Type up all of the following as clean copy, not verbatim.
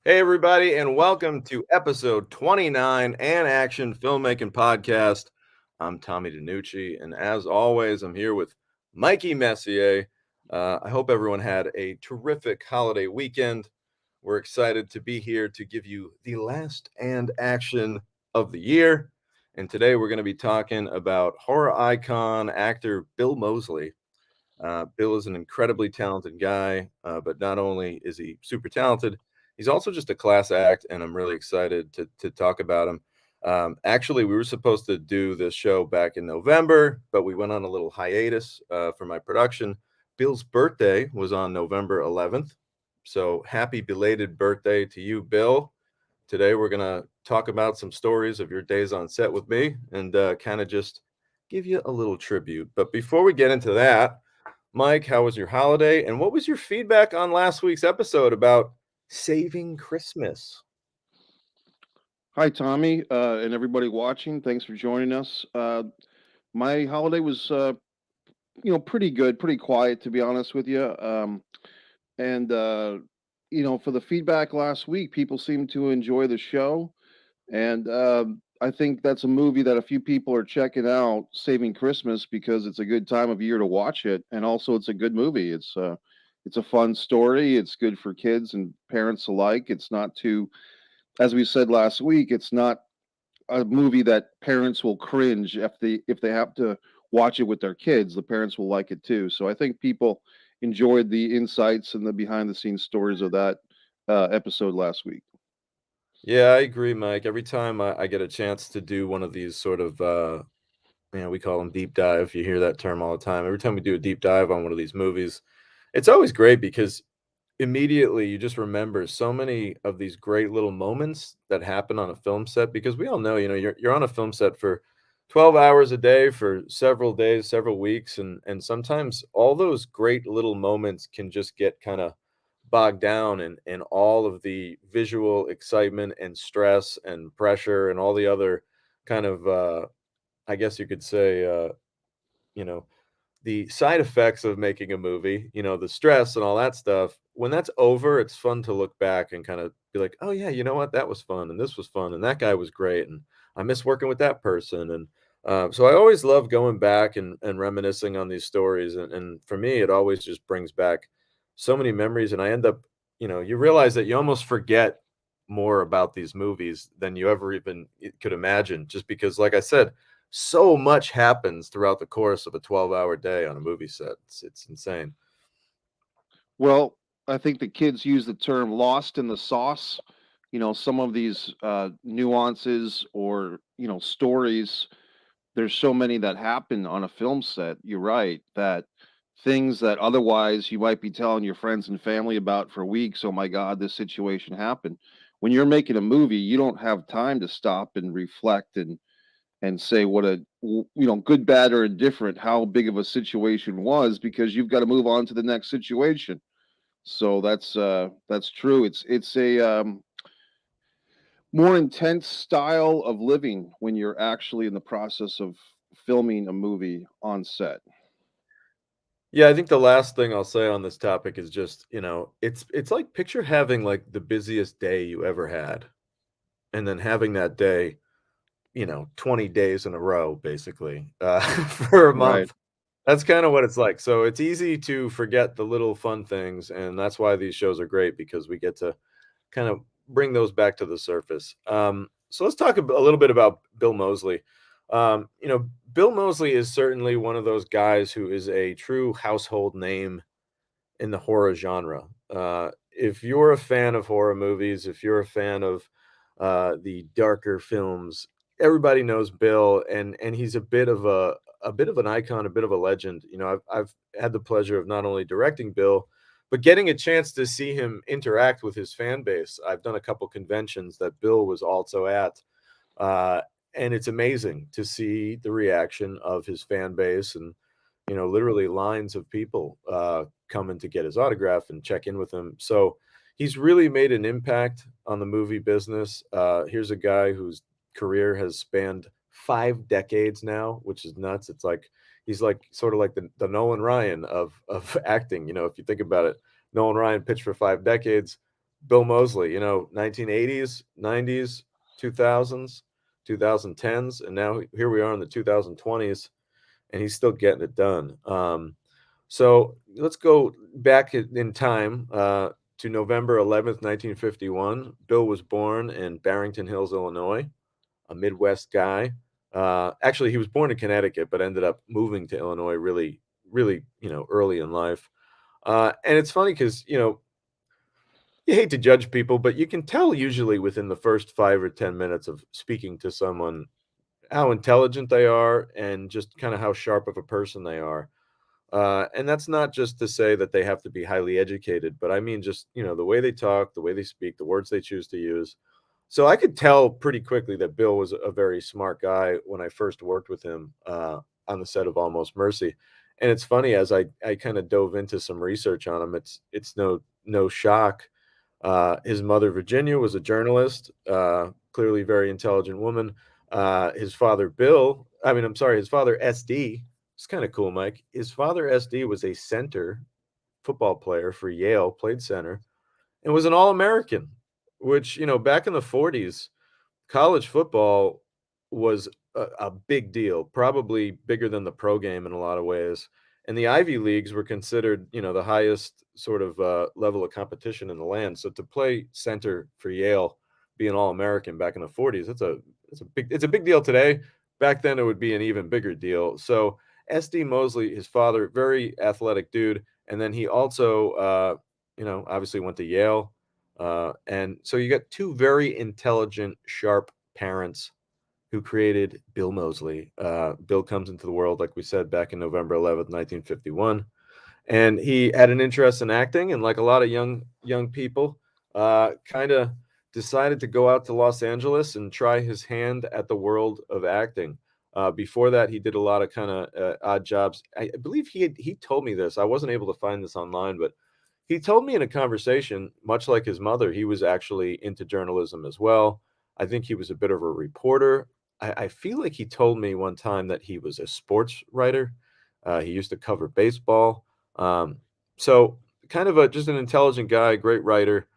Hey, everybody, and welcome to episode 29 and Action Filmmaking Podcast. I'm Tommy DiNucci, and as always, I'm here with Mikey Messier. I hope everyone had a terrific holiday weekend. We're excited to be here to give you the last and action of the year. And today we're going to be talking about horror icon actor Bill Moseley. Bill is an incredibly talented guy, but not only is he super talented, he's also just a class act, and I'm really excited to talk about him. Actually, we were supposed to do this show back in November, but we went on a little hiatus for my production. Bill's birthday was on November 11th, so happy belated birthday to you, Bill. Today, we're going to talk about some stories of your days on set with me and kind of just give you a little tribute. But before we get into that, Mike, how was your holiday? And what was your feedback on last week's episode about saving Christmas? Hi, Tommy, and everybody watching. Thanks for joining us. My holiday was, pretty good, pretty quiet, to be honest with you. And for the feedback last week, people seemed to enjoy the show, and I think that's a movie that a few people are checking out, Saving Christmas, because it's a good time of year to watch it, and also it's a good movie. It's a fun story. It's good for kids and parents alike. It's not too, as we said last week, it's not a movie that parents will cringe if they have to watch it with their kids. The parents will like it too. So I think people enjoyed the insights and the behind the scenes stories of that episode last week. Yeah, I agree, Mike. Every time I get a chance to do one of these sort of, we call them deep dive. You hear that term all the time. Every time we do a deep dive on one of these movies, it's always great because immediately you just remember so many of these great little moments that happen on a film set because we all know, you're on a film set for 12 hours a day for several days, several weeks, and sometimes all those great little moments can just get kind of bogged down in all of the visual excitement and stress and pressure and all the other kind of I guess you could say you know the side effects of making a movie, the stress and all that stuff, when that's over, it's fun to look back and kind of be like, "Oh yeah, you know what? That was fun and this was fun and that guy was great and I miss working with that person." And so I always love going back and reminiscing on these stories. And for me, it always just brings back so many memories. And I end up, you realize that you almost forget more about these movies than you ever even could imagine, just because, like I said, so much happens throughout the course of a 12-hour day on a movie set. It's insane. Well, I think the kids use the term lost in the sauce. Some of these nuances or, stories, there's so many that happen on a film set. You're right that things that otherwise you might be telling your friends and family about for weeks. Oh my God, this situation happened. When you're making a movie, you don't have time to stop and reflect and say what good, bad, or indifferent, how big of a situation was, because you've got to move on to the next situation. So that's true. It's a more intense style of living when you're actually in the process of filming a movie on set. Yeah, I think the last thing I'll say on this topic is just, it's like picture having like the busiest day you ever had, and then having that day, 20 days in a row, basically, for a Right. month. That's kind of what it's like. So it's easy to forget the little fun things, and that's why these shows are great because we get to kind of bring those back to the surface. So let's talk a little bit about Bill Moseley. Bill Moseley is certainly one of those guys who is a true household name in the horror genre. If you're a fan of horror movies, if you're a fan of the darker films, everybody knows Bill, and he's a bit of an icon, a bit of a legend. I've had the pleasure of not only directing Bill, but getting a chance to see him interact with his fan base. I've done a couple conventions that Bill was also at, uh, and it's amazing to see the reaction of his fan base and literally lines of people coming to get his autograph and check in with him. So he's really made an impact on the movie business. Here's a guy whose career has spanned 5 decades now, which is nuts. It's like he's like sort of like the Nolan Ryan of acting. If you think about it, Nolan Ryan pitched for 5 decades. Bill Moseley, 1980s, 90s, 2000s, 2010s, and now here we are in the 2020s, and he's still getting it done. So let's go back in time to November 11th, 1951. Bill was born in Barrington Hills, Illinois, a Midwest guy. Actually, he was born in Connecticut, but ended up moving to Illinois really, really, early in life. And it's funny because, you hate to judge people, but you can tell usually within the first 5 or 10 minutes of speaking to someone how intelligent they are and just kind of how sharp of a person they are. And that's not just to say that they have to be highly educated, but I mean just, the way they talk, the way they speak, the words they choose to use. So I could tell pretty quickly that Bill was a very smart guy when I first worked with him on the set of Almost Mercy. And it's funny as I kind of dove into some research on him. It's no shock. His mother Virginia was a journalist, clearly very intelligent woman. His father Bill, I mean, I'm sorry, his father SD. It's kind of cool, Mike. His father SD was a center football player for Yale, played center, and was an All-American, which, back in the 40s, college football was a big deal, probably bigger than the pro game in a lot of ways. And the Ivy Leagues were considered, the highest sort of level of competition in the land. So to play center for Yale, be an All-American back in the 40s, it's a big deal today. Back then, it would be an even bigger deal. So SD Moseley, his father, very athletic dude, and then he also, obviously went to Yale. And so you got two very intelligent, sharp parents who created Bill Moseley. Bill comes into the world, like we said, back in November 11th, 1951, and he had an interest in acting, and like a lot of young people, kind of decided to go out to Los Angeles and try his hand at the world of acting. Before that, he did a lot of kind of odd jobs. I believe he told me this. I wasn't able to find this online, but he told me in a conversation, much like his mother, he was actually into journalism as well. I think he was a bit of a reporter. I feel like he told me one time that he was a sports writer. He used to cover baseball. Um, so kind of just an intelligent guy, great writer,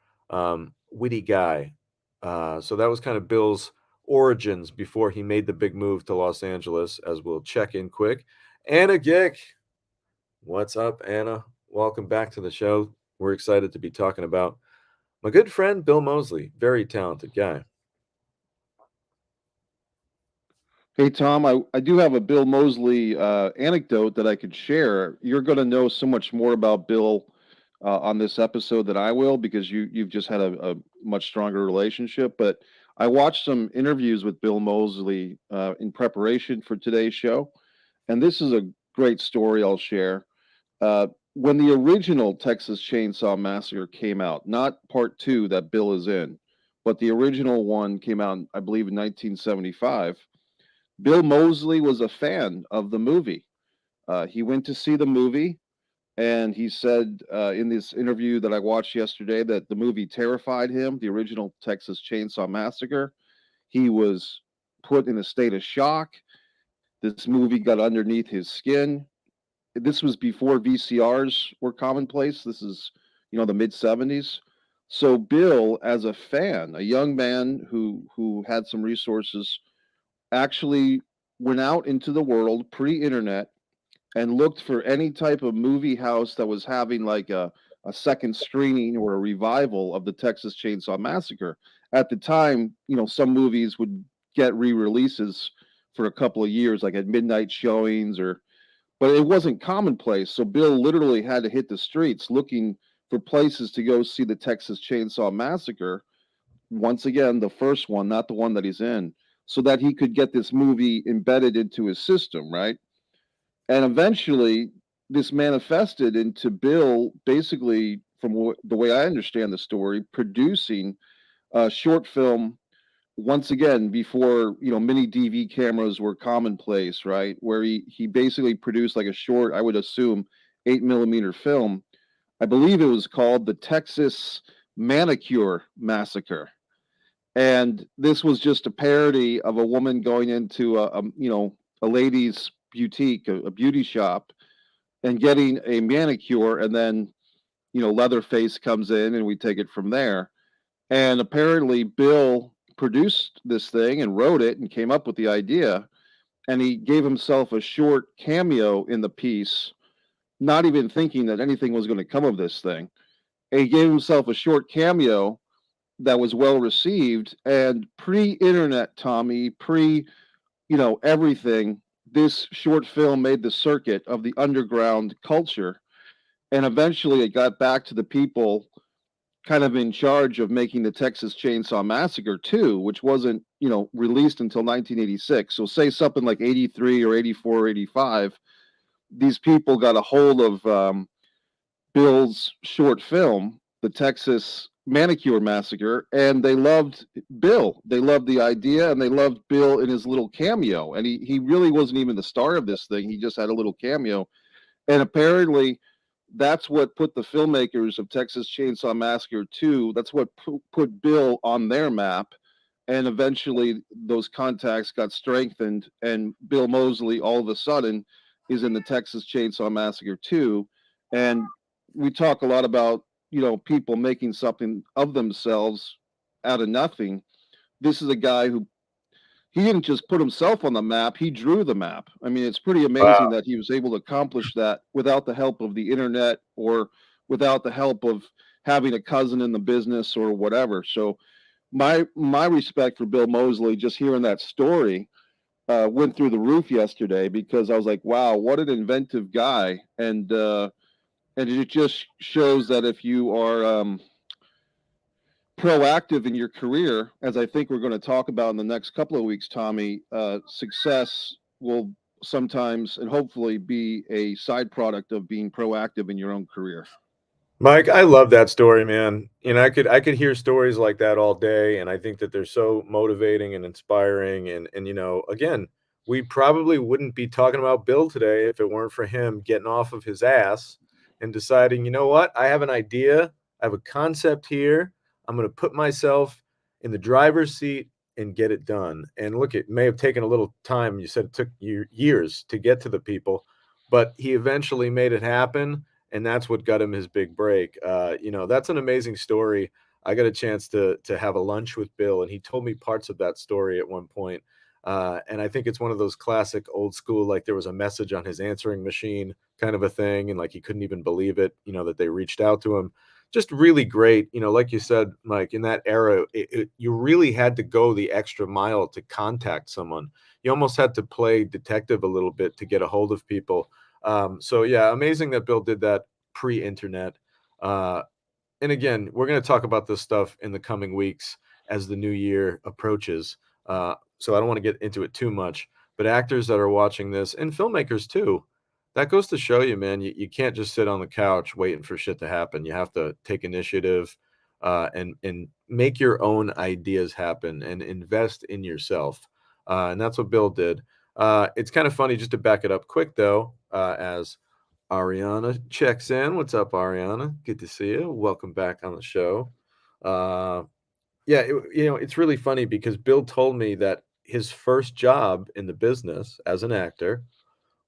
witty guy. So that was kind of Bill's origins before he made the big move to Los Angeles, as we'll check in quick. Anna Gick, what's up, Anna? Welcome back to the show. We're excited to be talking about my good friend Bill Moseley, very talented guy. Hey, Tom, I do have a Bill Moseley anecdote that I could share. You're going to know so much more about Bill on this episode than I will because you've just had a much stronger relationship. But I watched some interviews with Bill Moseley in preparation for today's show, and this is a great story I'll share. When the original Texas Chainsaw Massacre came out, not part two that Bill is in, but the original one came out, I believe, in 1975. Bill Moseley was a fan of the movie. He went to see the movie, and he said in this interview that I watched yesterday that the movie terrified him, the original Texas Chainsaw Massacre. He was put in a state of shock. This movie got underneath his skin. This was before VCRs were commonplace. This is, the mid 70s. So Bill, as a fan, a young man who had some resources, actually went out into the world pre-internet and looked for any type of movie house that was having like a second screening or a revival of the Texas Chainsaw Massacre. At the time, some movies would get re-releases for a couple of years, like at midnight showings, but it wasn't commonplace. So Bill literally had to hit the streets looking for places to go see the Texas Chainsaw Massacre. Once again, the first one, not the one that he's in, so that he could get this movie embedded into his system, right? And eventually, this manifested into Bill basically, from the way I understand the story, producing a short film once again before mini DV cameras were commonplace, right? Where he basically produced like a short, I would assume, 8 millimeter film. I believe it was called the Texas Manicure Massacre, and this was just a parody of a woman going into a ladies boutique, a beauty shop, and getting a manicure, and then Leatherface comes in and we take it from there. And apparently, Bill produced this thing and wrote it and came up with the idea. And he gave himself a short cameo in the piece, not even thinking that anything was going to come of this thing. And he gave himself a short cameo that was well received. And pre-internet, Tommy, everything, this short film made the circuit of the underground culture. And eventually, it got back to the people kind of in charge of making the Texas Chainsaw Massacre 2, which wasn't, released until 1986. So say something like 83 or 84 or 85, these people got a hold of Bill's short film, The Texas Manicure Massacre, and they loved Bill. They loved the idea, and they loved Bill in his little cameo. And he really wasn't even the star of this thing. He just had a little cameo. And apparently, that's what put the filmmakers of Texas Chainsaw Massacre 2, that's what put Bill on their map. And eventually, those contacts got strengthened, and Bill Moseley all of a sudden is in the Texas Chainsaw Massacre 2. And we talk a lot about, people making something of themselves out of nothing. This is a guy who he didn't just put himself on the map, he drew the map. I mean, it's pretty amazing Wow. that he was able to accomplish that without the help of the internet or without the help of having a cousin in the business or whatever. So my respect for Bill Moseley, just hearing that story, went through the roof yesterday because I was like, wow, what an inventive guy. And it just shows that if you are proactive in your career, as I think we're going to talk about in the next couple of weeks, Tommy, success will sometimes and hopefully be a side product of being proactive in your own career. Mike, I love that story, man. I could hear stories like that all day, and I think that they're so motivating and inspiring. And again, we probably wouldn't be talking about Bill today if it weren't for him getting off of his ass and deciding, you know what, I have an idea, I have a concept here. I'm going to put myself in the driver's seat and get it done. And look, it may have taken a little time. You said it took you years to get to the people, but he eventually made it happen, and that's what got him his big break. That's an amazing story. I got a chance to have a lunch with Bill, and he told me parts of that story at one point. And I think it's one of those classic old school, like there was a message on his answering machine kind of a thing, and like he couldn't even believe it, that they reached out to him. Just really great, like you said, Mike. In that era, you really had to go the extra mile to contact someone. You almost had to play detective a little bit to get a hold of people. So yeah, amazing that Bill did that pre-internet. Uh, and again, we're going to talk about this stuff in the coming weeks as the new year approaches. So I don't want to get into it too much, but actors that are watching this and filmmakers too, that goes to show you, man, you can't just sit on the couch waiting for shit to happen. You have to take initiative, and make your own ideas happen and invest in yourself. And that's what Bill did. It's kind of funny, just to back it up quick though, as Ariana checks in. What's up, Ariana? Good to see you. Welcome back on the show. Uh, yeah, it's really funny because Bill told me that his first job in the business as an actor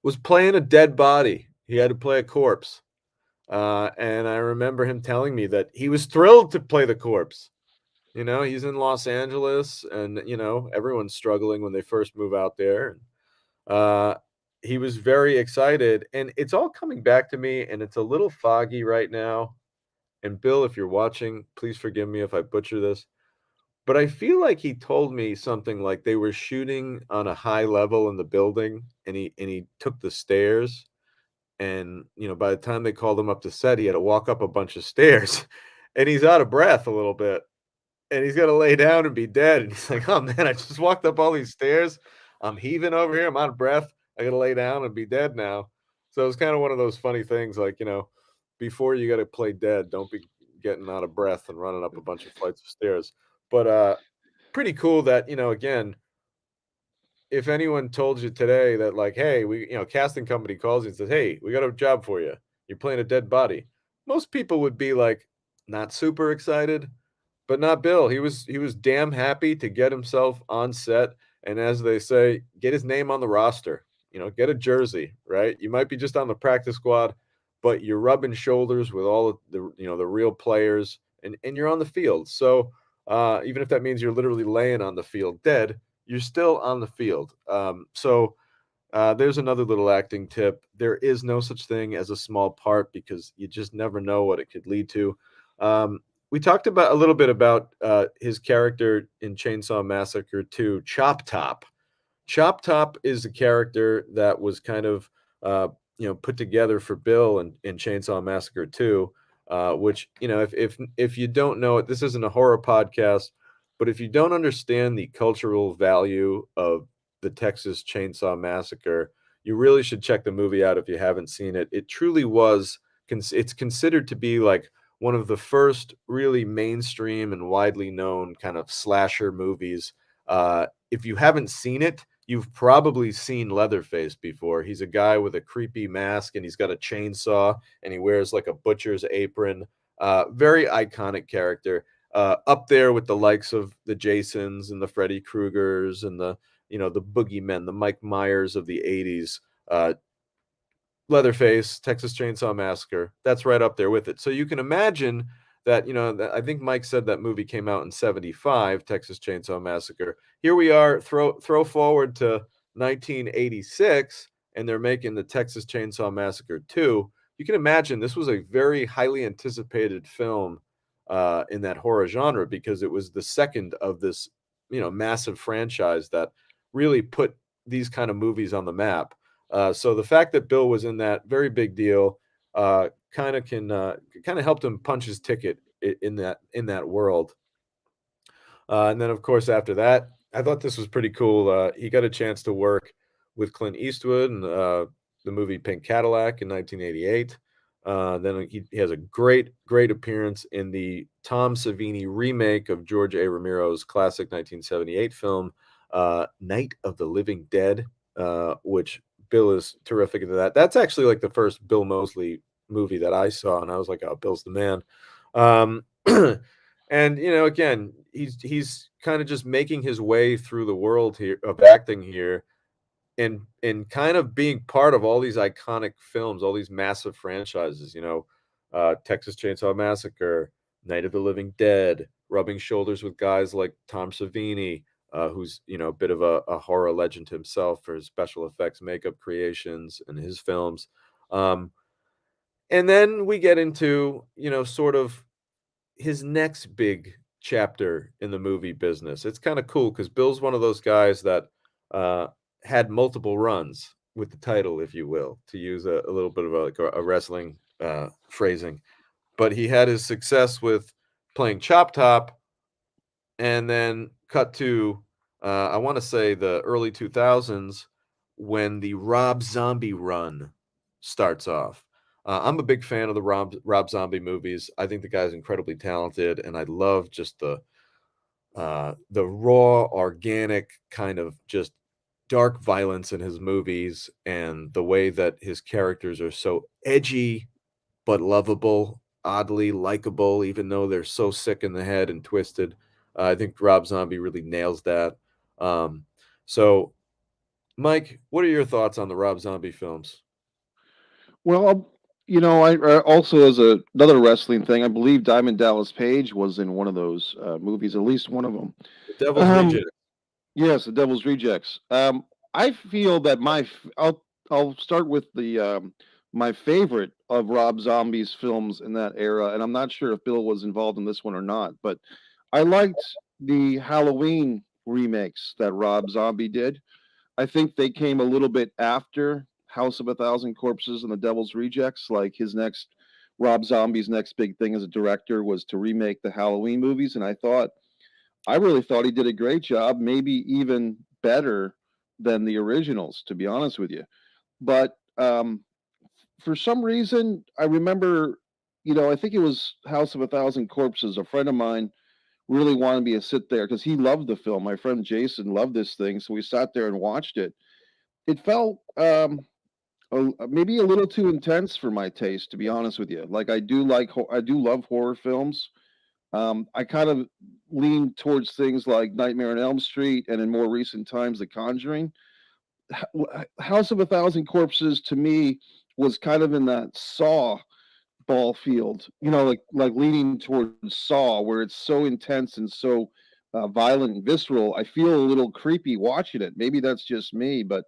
was playing a dead body. He had to play a corpse. And I remember him telling me that he was thrilled to play the corpse. He's in Los Angeles, and everyone's struggling when they first move out there. Uh, he was very excited, and it's all coming back to me, and it's a little foggy right now. And Bill, if you're watching, please forgive me if I butcher this, but I feel like he told me something like they were shooting on a high level in the building, and he took the stairs, and by the time they called him up to set, he had to walk up a bunch of stairs, and he's out of breath a little bit, and he's gonna lay down and be dead. And he's like, "Oh man, I just walked up all these stairs. I'm heaving over here. I'm out of breath. I gotta lay down and be dead now." So it's kind of one of those funny things, like before you got to play dead, don't be getting out of breath and running up a bunch of flights of stairs. But pretty cool that again, if anyone told you today that like, hey, casting company calls you and says, hey, we got a job for you. You're playing a dead body. Most people would be like, not super excited, but not Bill. He was damn happy to get himself on set, and as they say, get his name on the roster. Get a jersey, right? You might be just on the practice squad, but you're rubbing shoulders with all of the the real players, and you're on the field. So even if that means you're literally laying on the field dead, you're still on the field. There's another little acting tip. There is no such thing as a small part because you just never know what it could lead to. Um, we talked about a little bit about his character in Chainsaw Massacre 2, Chop Top. Chop Top is a character that was kind of, uh, put together for Bill in Chainsaw Massacre 2, which, if you don't know it, this isn't a horror podcast, but if you don't understand the cultural value of the Texas Chainsaw Massacre, you really should check the movie out if you haven't seen it. It truly was, it's considered to be like one of the first really mainstream and widely known kind of slasher movies. If you haven't seen it, you've probably seen Leatherface before. He's a guy with a creepy mask and he's got a chainsaw and he wears like a butcher's apron. Very iconic character. Up there with the likes of the Jasons and the Freddy Kruegers and the boogeymen, the Mike Myers of the 80s. Leatherface, Texas Chainsaw Massacre, that's right up there with it. So you can imagine that, that I think Mike said that movie came out in 75, Texas Chainsaw Massacre. Here we are, throw forward to 1986, and they're making the Texas Chainsaw Massacre 2. You can imagine this was a very highly anticipated film in that horror genre because it was the second of this, massive franchise that really put these kind of movies on the map. So the fact that Bill was in that, very big deal. Kind of helped him punch his ticket in that world. And then, of course, after that, I thought this was pretty cool. He got a chance to work with Clint Eastwood in the movie Pink Cadillac in 1988. Then he has a great appearance in the Tom Savini remake of George A. Romero's classic 1978 film, Night of the Living Dead, which Bill is terrific into that. That's actually like the first Bill Moseley movie that I saw, and I was like, "Oh, Bill's the man." Um, and again, he's kind of just making his way through the world here of acting here, and kind of being part of all these iconic films, all these massive franchises. Texas Chainsaw Massacre, Night of the Living Dead, rubbing shoulders with guys like Tom Savini, who's a bit of a horror legend himself for his special effects, makeup creations, and his films. Um, and then we get into sort of his next big chapter in the movie business. It's kind of cool because Bill's one of those guys that uh, had multiple runs with the title, if you will, to use a little bit of a wrestling phrasing. But he had his success with playing Chop Top, and then cut to I want to say the early 2000s when the Rob Zombie run starts off. I'm a big fan of the Rob Zombie movies. I think the guy's incredibly talented, and I love just the raw, organic kind of just dark violence in his movies, and the way that his characters are so edgy but lovable, oddly likable, even though they're so sick in the head and twisted. I think Rob Zombie really nails that. Um, so, Mike, what are your thoughts on the Rob Zombie films? Well, I also as another wrestling thing, I believe Diamond Dallas Page was in one of those movies, at least one of them. The Devil's Um, Reject. yes, The Devil's Rejects. I feel that I'll start with the my favorite of Rob Zombie's films in that era, and I'm not sure if Bill was involved in this one or not, but I liked the Halloween remakes that Rob Zombie did. I think they came a little bit after House of a Thousand Corpses and The Devil's Rejects. Like Rob Zombie's next big thing as a director was to remake the Halloween movies, and I really thought he did a great job, maybe even better than the originals, to be honest with you. But for some reason, I remember, I think it was House of a Thousand Corpses. A friend of mine really wanted me to sit there because he loved the film. My friend Jason loved this thing, so we sat there and watched it. It felt maybe a little too intense for my taste, to be honest with you. Like I do love horror films. I kind of lean towards things like Nightmare on Elm Street, and in more recent times, The Conjuring. House of a Thousand Corpses to me was kind of in that Saw ball field, like leaning towards Saw, where it's so intense and so violent and visceral. I feel a little creepy watching it. Maybe that's just me, but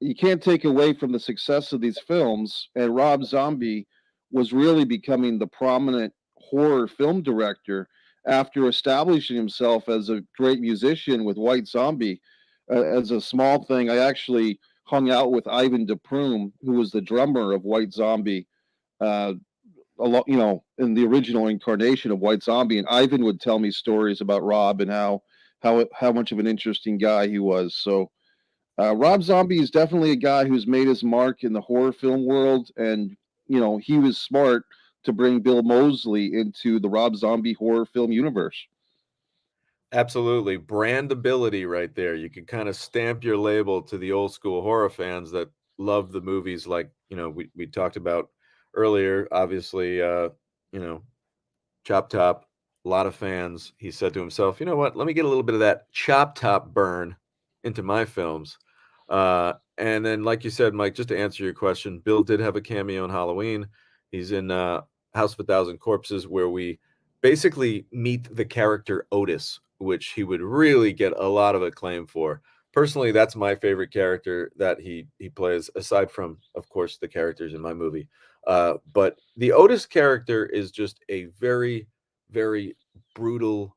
you can't take away from the success of these films. And Rob Zombie was really becoming the prominent horror film director after establishing himself as a great musician with White Zombie. As a small thing, I actually hung out with Ivan DePrume, who was the drummer of White Zombie, uh, a lot, in the original incarnation of White Zombie. And Ivan would tell me stories about Rob and how much of an interesting guy he was. So Rob Zombie is definitely a guy who's made his mark in the horror film world, and he was smart to bring Bill Moseley into the Rob Zombie horror film universe. Absolutely. Brandability right there. You can kind of stamp your label to the old school horror fans that love the movies like, we talked about earlier. Obviously, you know, Chop Top, a lot of fans. He said to himself, you know what? Let me get a little bit of that Chop Top burn into my films. And then, like you said, Mike, just to answer your question, Bill did have a cameo in Halloween. He's in House of a Thousand Corpses, where we basically meet the character Otis, which he would really get a lot of acclaim for. Personally, that's my favorite character that he plays, aside from, of course, the characters in my movie. But the Otis character is just a very, very brutal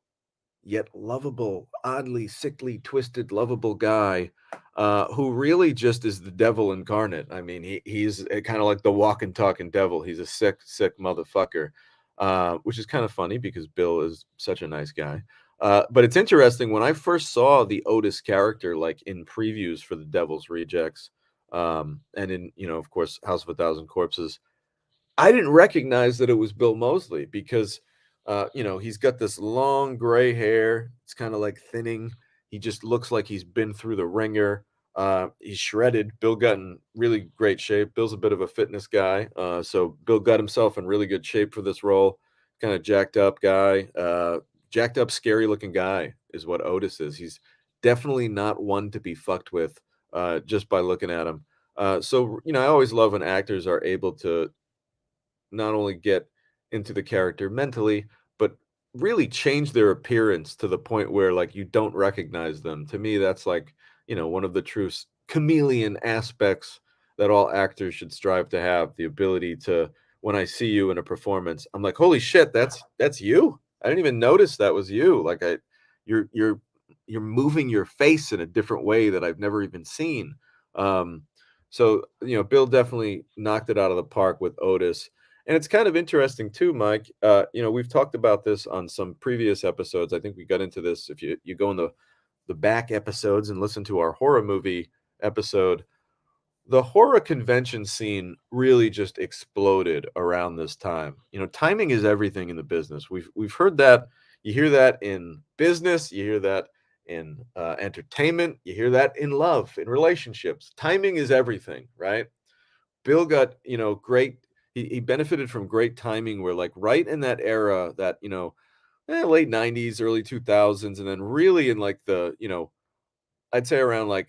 yet lovable, oddly sickly, twisted, lovable guy who really just is the devil incarnate. I mean, he's kind of like the walking, talking devil. He's a sick, sick motherfucker, which is kind of funny because Bill is such a nice guy. But it's interesting when I first saw the Otis character, like in previews for the Devil's Rejects, and in of course, House of a Thousand Corpses. I didn't recognize that it was Bill Moseley because, he's got this long gray hair. It's kind of like thinning. He just looks like he's been through the ringer. He's shredded. Bill got in really great shape. Bill's a bit of a fitness guy. So Bill got himself in really good shape for this role. Kind of jacked up guy. Jacked up, scary looking guy is what Otis is. He's definitely not one to be fucked with just by looking at him. I always love when actors are able to not only get into the character mentally, but really change their appearance to the point where like you don't recognize them. To me, that's like, one of the true chameleon aspects that all actors should strive to have, the ability to when I see you in a performance, I'm like, "Holy shit, that's you. I didn't even notice that was you." Like you're you're you're moving your face in a different way that I've never even seen. Bill definitely knocked it out of the park with Otis. And it's kind of interesting too, Mike. We've talked about this on some previous episodes. I think we got into this. If you go in the back episodes and listen to our horror movie episode, the horror convention scene really just exploded around this time. Timing is everything in the business. We've heard that. You hear that in business. You hear that in entertainment. You hear that in love, in relationships. Timing is everything, right? Bill got, great he benefited from great timing where like right in that era that, late 90s, early 2000s, and then really in like the, I'd say around like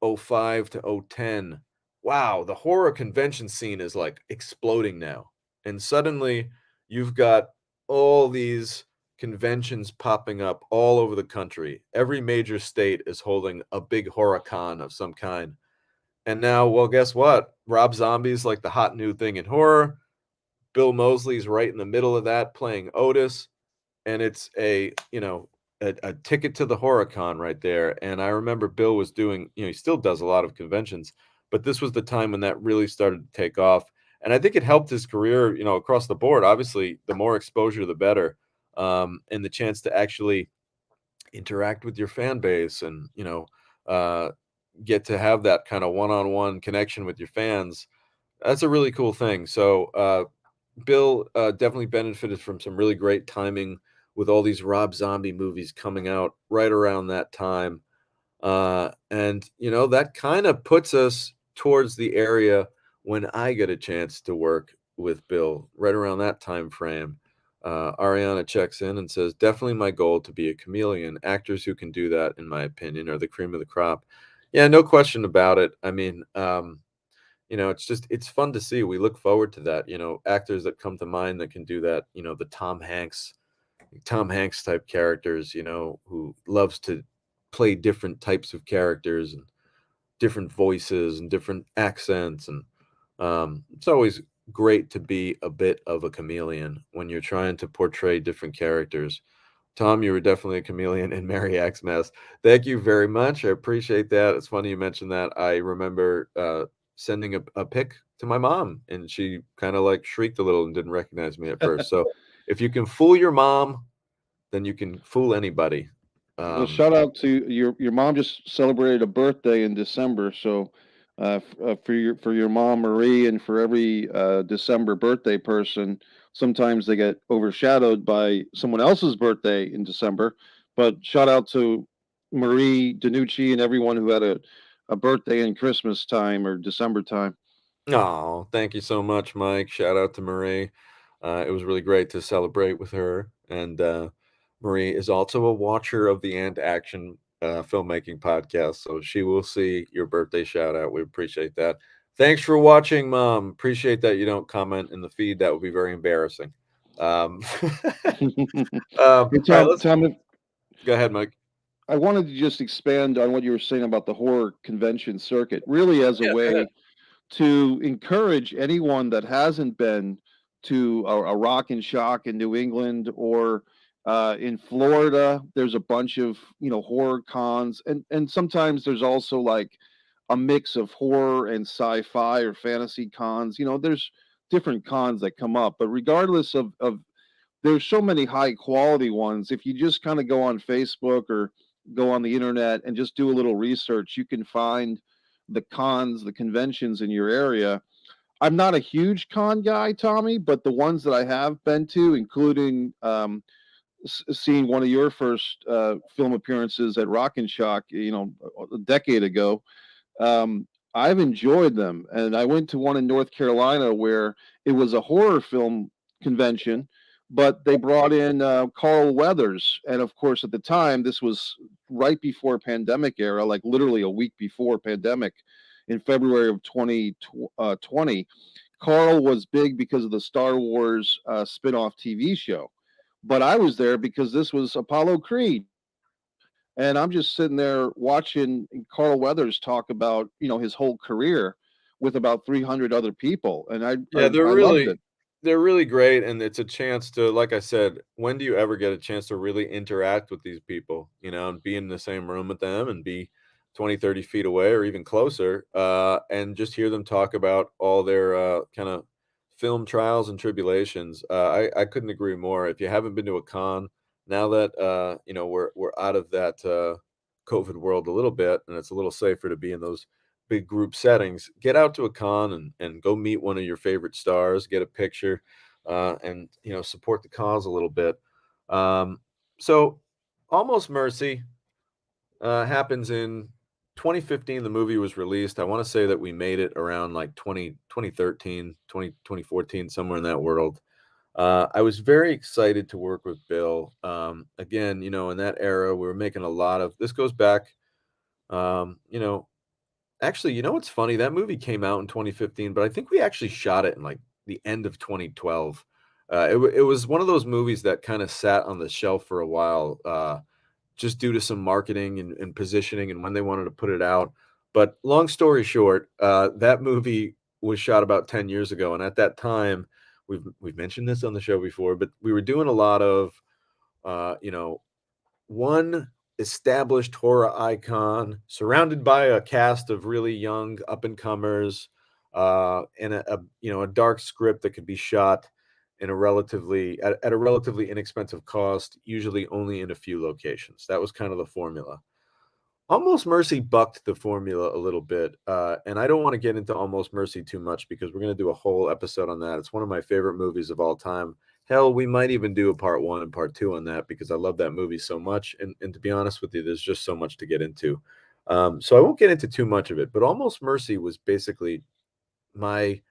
'05 to '10. Wow, the horror convention scene is like exploding now. And suddenly you've got all these conventions popping up all over the country. Every major state is holding a big horror con of some kind. And now, well, guess what? Rob Zombie's like the hot new thing in horror. Bill Moseley's right in the middle of that playing Otis, and it's a ticket to the HorrorCon right there. And I remember Bill was doing, he still does a lot of conventions, but this was the time when that really started to take off. And I think it helped his career, across the board. Obviously, the more exposure, the better, and the chance to actually interact with your fan base and uh, get to have that kind of one-on-one connection with your fans. That's a really cool thing. Bill definitely benefited from some really great timing with all these Rob Zombie movies coming out right around that time. That kind of puts us towards the area when I get a chance to work with Bill right around that time frame. Ariana checks in and says, definitely my goal to be a chameleon. Actors who can do that, in my opinion, are the cream of the crop. Yeah, no question about it. I mean, it's fun to see. We look forward to that. Actors that come to mind that can do that. The Tom Hanks type characters. Who loves to play different types of characters and different voices and different accents, and it's always great to be a bit of a chameleon when you're trying to portray different characters. Tom, you were definitely a chameleon in Mary Xmas. Thank you very much. I appreciate that. It's funny you mentioned that. I remember sending a pic to my mom, and she kind of like shrieked a little and didn't recognize me at first. So if you can fool your mom, then you can fool anybody. Well, Um, shout out to your mom just celebrated a birthday in December, so for your mom Marie and for every December birthday person, sometimes they get overshadowed by someone else's birthday in December. But shout out to Marie Danucci and everyone who had a birthday in Christmas time or December time. Oh, thank you so much, Mike. Shout out to Marie. It was really great to celebrate with her. And Marie is also a watcher of the Ant Action filmmaking podcast, so she will see your birthday shout out. We appreciate that. Thanks for watching, Mom. Appreciate that you don't comment in the feed. That would be very embarrassing. Um, Hey, all right, Tom, let's Tom, go ahead, Mike. I wanted to just expand on what you were saying about the horror convention circuit, really as a Yeah, go ahead. way to encourage anyone that hasn't been to a Rock and Shock in New England or in Florida. There's a bunch of horror cons, and sometimes there's also like a mix of horror and sci-fi or fantasy cons. There's different cons that come up, but regardless of there's so many high quality ones. If you just kind of go on Facebook or go on the internet and just do a little research, you can find the cons, the conventions in your area. I'm not a huge con guy, Tommy, but the ones that I have been to, including seeing one of your first film appearances at Rock and Shock, a decade ago, I've enjoyed them. And I went to one in North Carolina where it was a horror film convention, but they brought in Carl Weathers. And of course, at the time, this was right before pandemic era, like literally a week before pandemic in February of 2020. Carl was big because of the Star Wars spin-off TV show. But I was there because this was Apollo Creed, and I'm just sitting there watching Carl Weathers talk about his whole career with about 300 other people, and I Yeah, I, I loved it. they're really great, and it's a chance to, like I said, when do you ever get a chance to really interact with these people, and be in the same room with them and be 20, 30 feet away or even closer, and just hear them talk about all their kind of film trials and tribulations. I couldn't agree more. If you haven't been to a con, now that we're out of that COVID world a little bit, and it's a little safer to be in those big group settings, get out to a con and go meet one of your favorite stars, get a picture, and support the cause a little bit. So, Almost Mercy happens in 2015. The movie was released. I want to say that we made it around like 2013, 2014, somewhere in that world. I was very excited to work with Bill. Again, in that era, we were making a lot of this goes back. Um, you know, Actually, what's funny? That movie came out in 2015, but I think we actually shot it in like the end of 2012. It was one of those movies that kind of sat on the shelf for a while, just due to some marketing and positioning and when they wanted to put it out. But long story short, that movie was shot about 10 years ago, and at that time, we've mentioned this on the show before, but we were doing a lot of, you know, one established horror icon surrounded by a cast of really young up and comers, and a dark script that could be shot in a relatively at a relatively inexpensive cost, usually only in a few locations. That was kind of the formula. Almost Mercy bucked the formula a little bit, and I don't want to get into Almost Mercy too much because we're going to do a whole episode on that. It's one of my favorite movies of all time. Hell, we might even do a part one and part two on that because I love that movie so much. And to be honest with you, there's just so much to get into. So I won't get into too much of it. But Almost Mercy was basically my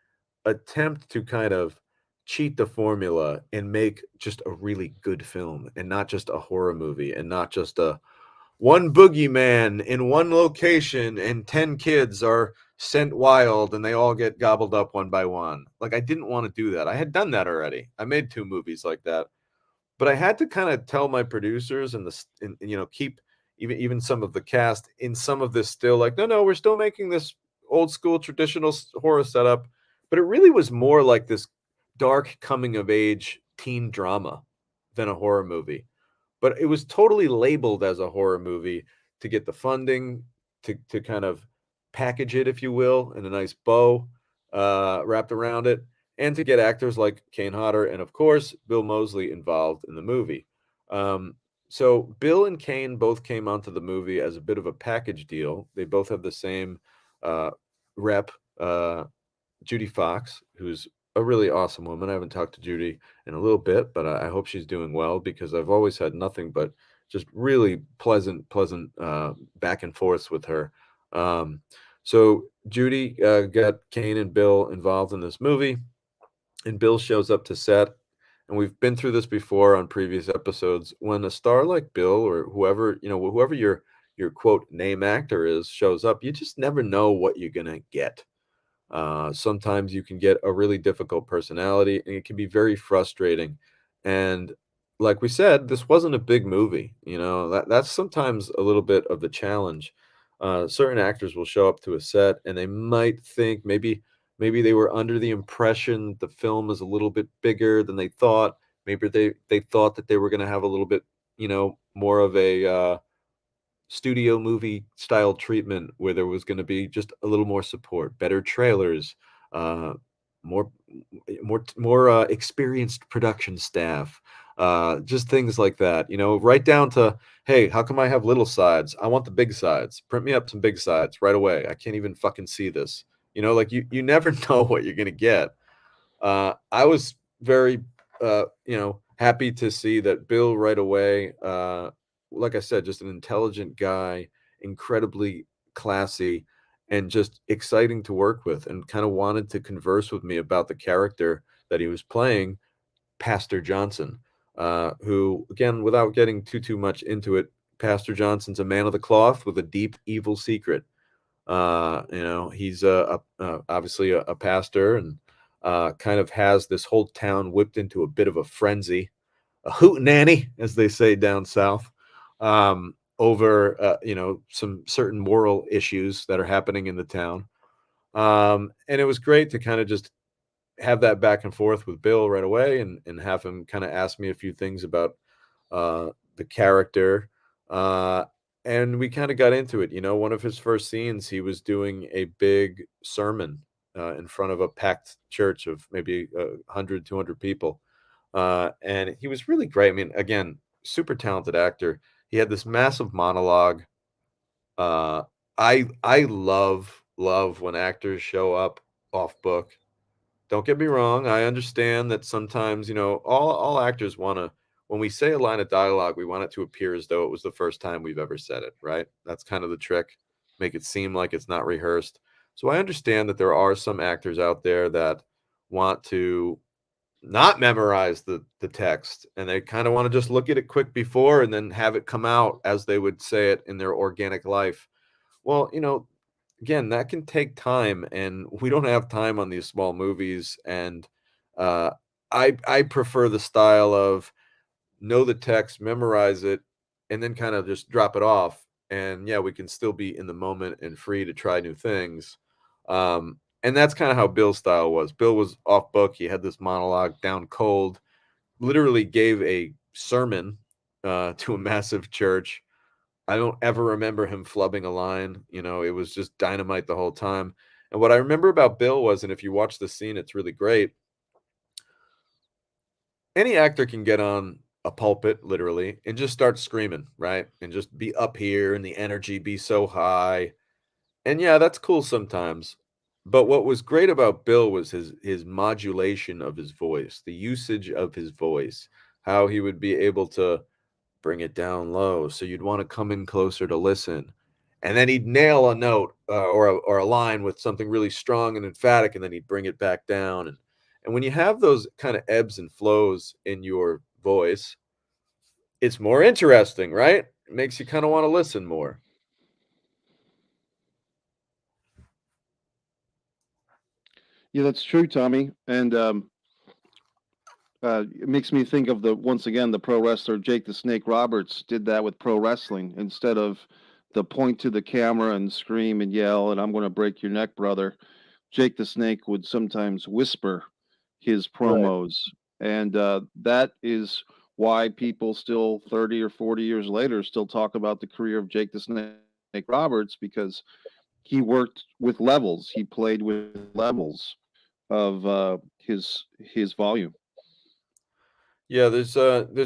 attempt to kind of cheat the formula and make just a really good film and not just a horror movie and not just a one boogeyman in one location and 10 kids are sent wild and they all get gobbled up one by one. Like I didn't want to do that. I had done that already. I made 2 movies like that. But I had to kind of tell my producers and keep even some of the cast in some of this still like no, we're still making this old school traditional horror setup, but it really was more like this dark coming of age teen drama than a horror movie. But it was totally labeled as a horror movie to get the funding, to kind of package it, if you will, in a nice bow wrapped around it, and to get actors like Kane Hodder and, of course, Bill Moseley involved in the movie. Um, so Bill and Kane both came onto the movie as a bit of a package deal. They both have the same uh, rep, uh, Judy Fox, who's a really awesome woman. I haven't talked to Judy in a little bit, but I hope she's doing well because I've always had nothing but just really pleasant back and forths with her. Um, so Judy got Kane and Bill involved in this movie, and Bill shows up to set. And we've been through this before on previous episodes. When a star like Bill or whoever, whoever your quote name actor is shows up, you just never know what you're gonna get. Sometimes you can get a really difficult personality, and it can be very frustrating. And like we said, this wasn't a big movie. That's sometimes a little bit of the challenge. Certain actors will show up to a set, and they might think maybe they were under the impression the film is a little bit bigger than they thought. Maybe they thought that they were going to have a little bit, more of a studio movie style treatment where there was going to be just a little more support, better trailers, uh, more more experienced production staff, just things like that. Right down to hey, how come I have little sides? I want the big sides. Print me up some big sides right away. I can't even fucking see this. Like you never know what you're gonna get. I was very, happy to see that Bill right away, like I said, just an intelligent guy, incredibly classy, and just exciting to work with, and kind of wanted to converse with me about the character that he was playing, Pastor Johnson, who, again, without getting too much into it, Pastor Johnson's a man of the cloth with a deep evil secret. He's obviously a pastor and kind of has this whole town whipped into a bit of a frenzy, a hootenanny, as they say down south, over some certain moral issues that are happening in the town. And it was great to kind of just have that back and forth with Bill right away and have him kind of ask me a few things about the character. Uh, and we kind of got into it. One of his first scenes, he was doing a big sermon in front of a packed church of maybe 100, 200 people. And he was really great. I mean, again, super talented actor. He had this massive monologue. Uh, I love when actors show up off book. Don't get me wrong, I understand that sometimes, all actors wanna when we say a line of dialogue, we want it to appear as though it was the first time we've ever said it, right? That's kind of the trick, make it seem like it's not rehearsed. So I understand that there are some actors out there that want to not memorize the text, and they kinda wanna just look at it quick before and then have it come out as they would say it in their organic life. Well, again, that can take time, and we don't have time on these small movies. And uh, I prefer the style of know the text, memorize it, and then kind of just drop it off. And yeah, we can still be in the moment and free to try new things. And that's kind of how Bill's style was. Bill was off book. He had this monologue down cold, literally gave a sermon to a massive church. I don't ever remember him flubbing a line. It was just dynamite the whole time. And what I remember about Bill was, and if you watch the scene, it's really great. Any actor can get on a pulpit, literally, and just start screaming, right? And just be up here and the energy be so high. And yeah, that's cool sometimes. But what was great about Bill was his modulation of his voice, the usage of his voice, how he would be able to bring it down low, so you'd wanna come in closer to listen, and then he'd nail a note, or a line with something really strong and emphatic, and then he'd bring it back down, and when you have those kinda ebbs and flows in your voice, it's more interesting, right? It makes you kinda wanna listen more. Yeah, that's true, Tommy. And it makes me think of the once again the pro wrestler Jake the Snake Roberts did that with pro wrestling. Instead of the point to the camera and scream and yell and I'm going to break your neck, brother, Jake the Snake would sometimes whisper his Right. promos, and that is why people still 30 or 40 years later still talk about the career of Jake the Snake Roberts because he worked with levels. He played with levels of his volume. Yeah, there's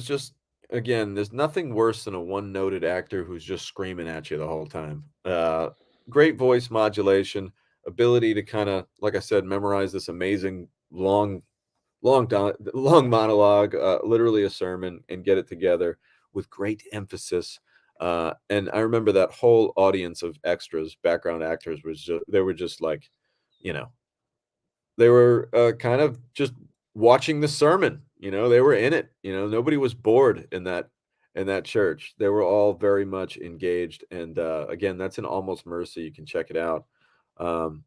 just again, there's nothing worse than a one-noted actor who's just screaming at you the whole time. Great voice modulation, ability to kinda, like I said, memorize this amazing long monologue, literally a sermon, and get it together with great emphasis. And I remember that whole audience of extras, background actors, was they were just like, you know, they were, kind of just watching the sermon, they were in it, nobody was bored in that church. They were all very much engaged, and, again, that's in Almost Mercy, you can check it out. Um,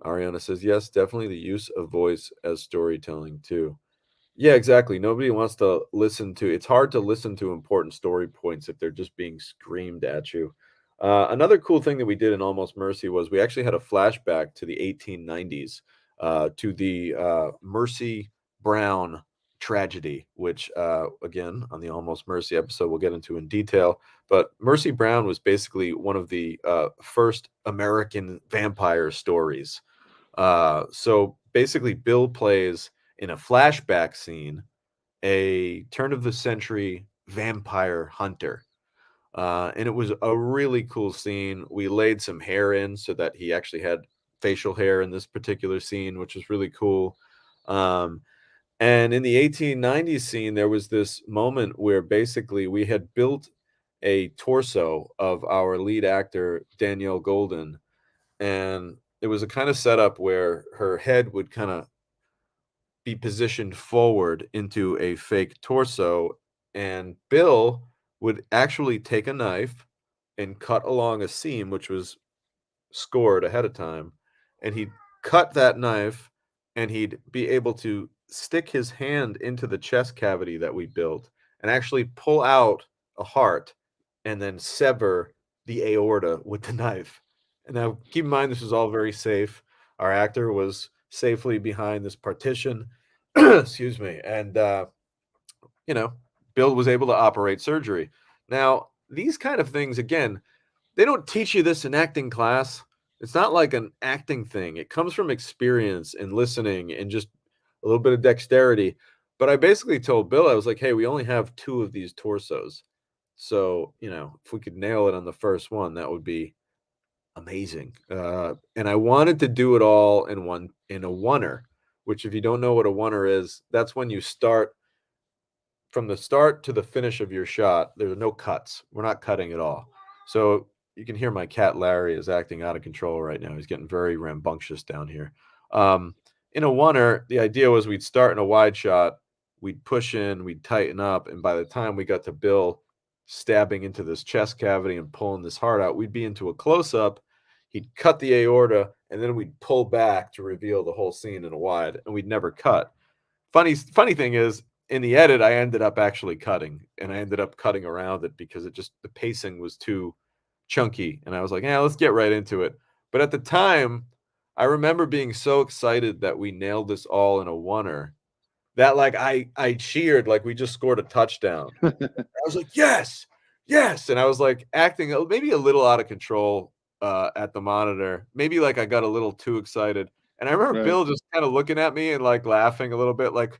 Ariana says, "Yes, definitely the use of voice as storytelling too." Yeah, exactly. Nobody wants to listen to it's hard to listen to important story points if they're just being screamed at you. Another cool thing that we did in Almost Mercy was we actually had a flashback to the 1890s, to the Mercy Brown tragedy, which, again, on the Almost Mercy episode, we'll get into in detail. But Mercy Brown was basically one of the first American vampire stories. So basically, Bill plays in a flashback scene a turn of the century vampire hunter. And it was a really cool scene. We laid some hair in so that he actually had facial hair in this particular scene, which was really cool. Um, and in the 1890s scene, there was this moment where basically we had built a torso of our lead actor, Danielle Golden, and it was a kind of setup where her head would kind of be positioned forward into a fake torso, and Bill would actually take a knife and cut along a seam, which was scored ahead of time, and he'd cut that knife, and he'd be able to stick his hand into the chest cavity that we built and actually pull out a heart and then sever the aorta with the knife. And now keep in mind this was all very safe. Our actor was safely behind this partition. Excuse me. And you know, Bill was able to operate surgery. Now, these kind of things again, they don't teach you this in acting class. It's not like an acting thing. It comes from experience and listening and just a little bit of dexterity. But I basically told Bill, I was like, hey, we only have two of these torsos. So, if we could nail it on the first one, that would be amazing. And I wanted to do it all in a oneer, which if you don't know what a oneer is, that's when you start from the start to the finish of your shot, there are no cuts. We're not cutting at all. So you can hear my cat Larry is acting out of control right now. He's getting very rambunctious down here. In a oneer, the idea was we'd start in a wide shot, we'd push in, we'd tighten up, and by the time we got to Bill stabbing into this chest cavity and pulling this heart out, we'd be into a close up. He'd cut the aorta, and then we'd pull back to reveal the whole scene in a wide, and we'd never cut. Funny thing is, in the edit, I ended up actually cutting, and I ended up cutting around it because the pacing was too chunky, and I was like, "Yeah, let's get right into it." But at the time, I remember being so excited that we nailed this all in a oneer that, like, I cheered like we just scored a touchdown. I was like, "Yes, yes!" And I was like acting maybe a little out of control at the monitor. Maybe like I got a little too excited. And I remember Right. Bill just kind of looking at me and like laughing a little bit, like,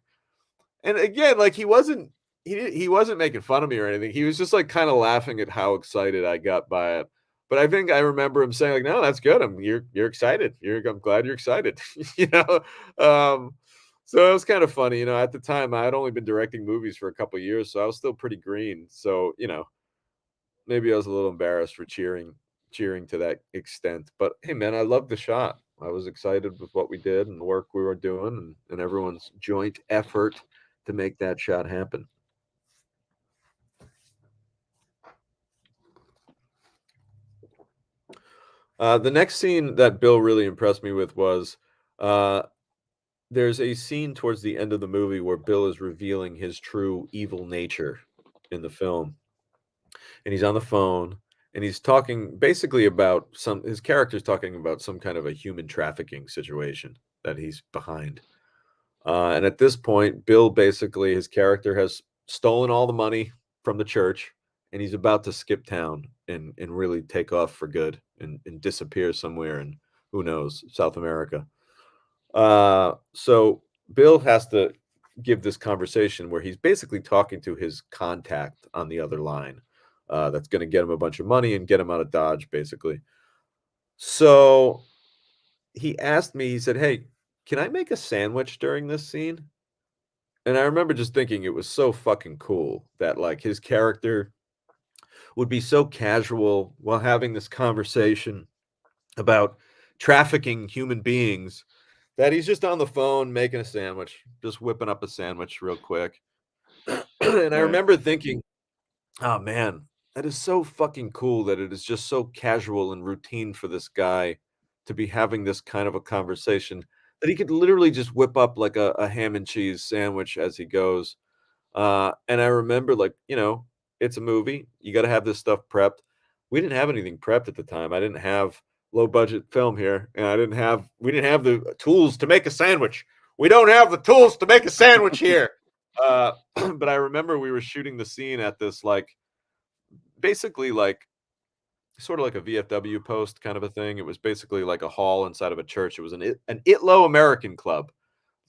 and again, like he wasn't making fun of me or anything. He was just like kind of laughing at how excited I got by it. But I think I remember him saying like, "No, that's good. You're excited. I'm glad you're excited." you know. Um, so it was kind of funny, At the time, I had only been directing movies for a couple years, so I was still pretty green. So maybe I was a little embarrassed for cheering to that extent. But hey, man, I loved the shot. I was excited with what we did and the work we were doing, and everyone's joint effort to make that shot happen. The next scene that Bill really impressed me with was Uh, there's a scene towards the end of the movie where Bill is revealing his true evil nature in the film, and he's on the phone, and he's talking basically about some his character's talking about some kind of a human trafficking situation that he's behind. And at this point, Bill basically his character has stolen all the money from the church, and he's about to skip town and really take off for good and disappear somewhere in who knows South America. So Bill has to give this conversation where he's basically talking to his contact on the other line. That's going to get him a bunch of money and get him out of Dodge, basically. So he asked me, he said, "Hey, can I make a sandwich during this scene?" And I remember just thinking it was so fucking cool that like his character would be so casual while having this conversation about trafficking human beings that he's just on the phone making a sandwich, just whipping up a sandwich real quick. And I Right. remember thinking, "Oh man, that is so fucking cool that it is just so casual and routine for this guy to be having this kind of a conversation that he could literally just whip up like a ham and cheese sandwich as he goes." And I remember, like, it's a movie. You got to have this stuff prepped. We didn't have anything prepped at the time. I didn't have low budget film here, and we didn't have the tools to make a sandwich. We don't have the tools to make a sandwich here. But I remember we were shooting the scene at this, like, basically, like, sort of like a VFW post kind of a thing. It was basically like a hall inside of a church. It was an Itlo American club.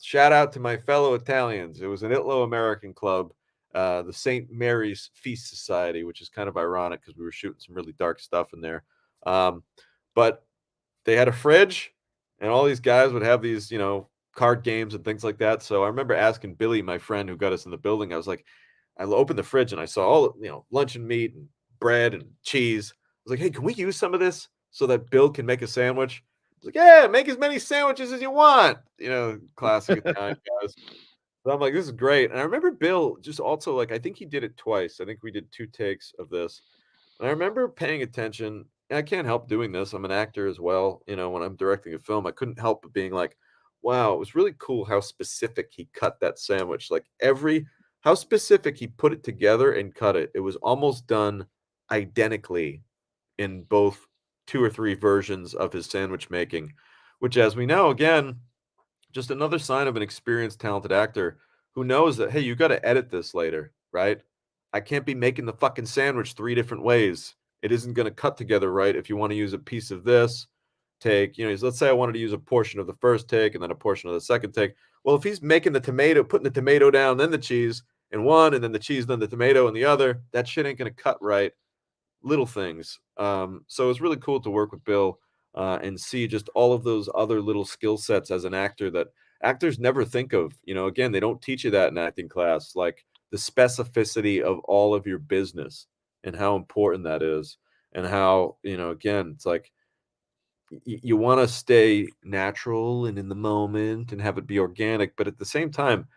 Shout out to my fellow Italians. It was an Itlo American club, the St. Mary's Feast Society, which is kind of ironic because we were shooting some really dark stuff in there. Um, but they had a fridge, and all these guys would have these, card games and things like that. So I remember asking Billy, my friend who got us in the building, I was like, I opened the fridge and I saw all, luncheon meat and bread and cheese. I was like, hey, can we use some of this so that Bill can make a sandwich? He's like, yeah, make as many sandwiches as you want. Classic Italian guys. So I'm like, this is great. And I remember Bill just also like, I think he did it twice. I think we did two takes of this. And I remember paying attention. And I can't help doing this. I'm an actor as well. When I'm directing a film, I couldn't help but being like, wow, it was really cool how specific he cut that sandwich. Like how specific he put it together and cut it. It was almost done identically in both two or three versions of his sandwich making, which, as we know, again, just another sign of an experienced, talented actor who knows that, hey, you got to edit this later, right? I can't be making the fucking sandwich three different ways. It isn't going to cut together right if you want to use a piece of this take. Let's say I wanted to use a portion of the first take and then a portion of the second take. Well, if he's making the tomato, putting the tomato down, then the cheese in one, and then the cheese, then the tomato in the other, that shit ain't going to cut right. Little things. So it's really cool to work with Bill and see just all of those other little skill sets as an actor that actors never think of. Again, they don't teach you that in acting class, like the specificity of all of your business and how important that is. And how, again, it's like you want to stay natural and in the moment and have it be organic, but at the same time,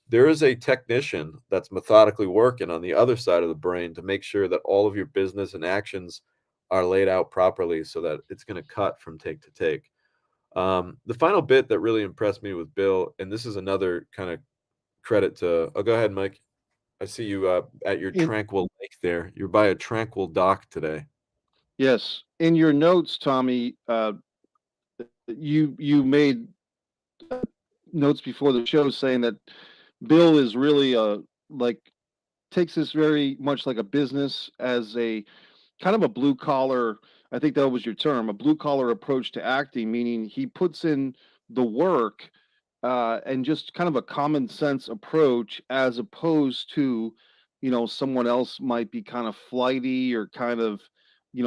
there is a technician that's methodically working on the other side of the brain to make sure that all of your business and actions are laid out properly so that it's going to cut from take to take. The final bit that really impressed me with Bill, and this is another kind of credit to, oh, go ahead, Mike. I see you at your In tranquil lake there. You're by a tranquil dock today. yes, in your notes, Tommy, you made notes before the show saying that Bill is really like takes this very much like a business as a kind of a blue collar. I think that was your term, a blue collar approach to acting, meaning he puts in the work and just kind of a common sense approach as opposed to, someone else might be kind of flighty or kind of,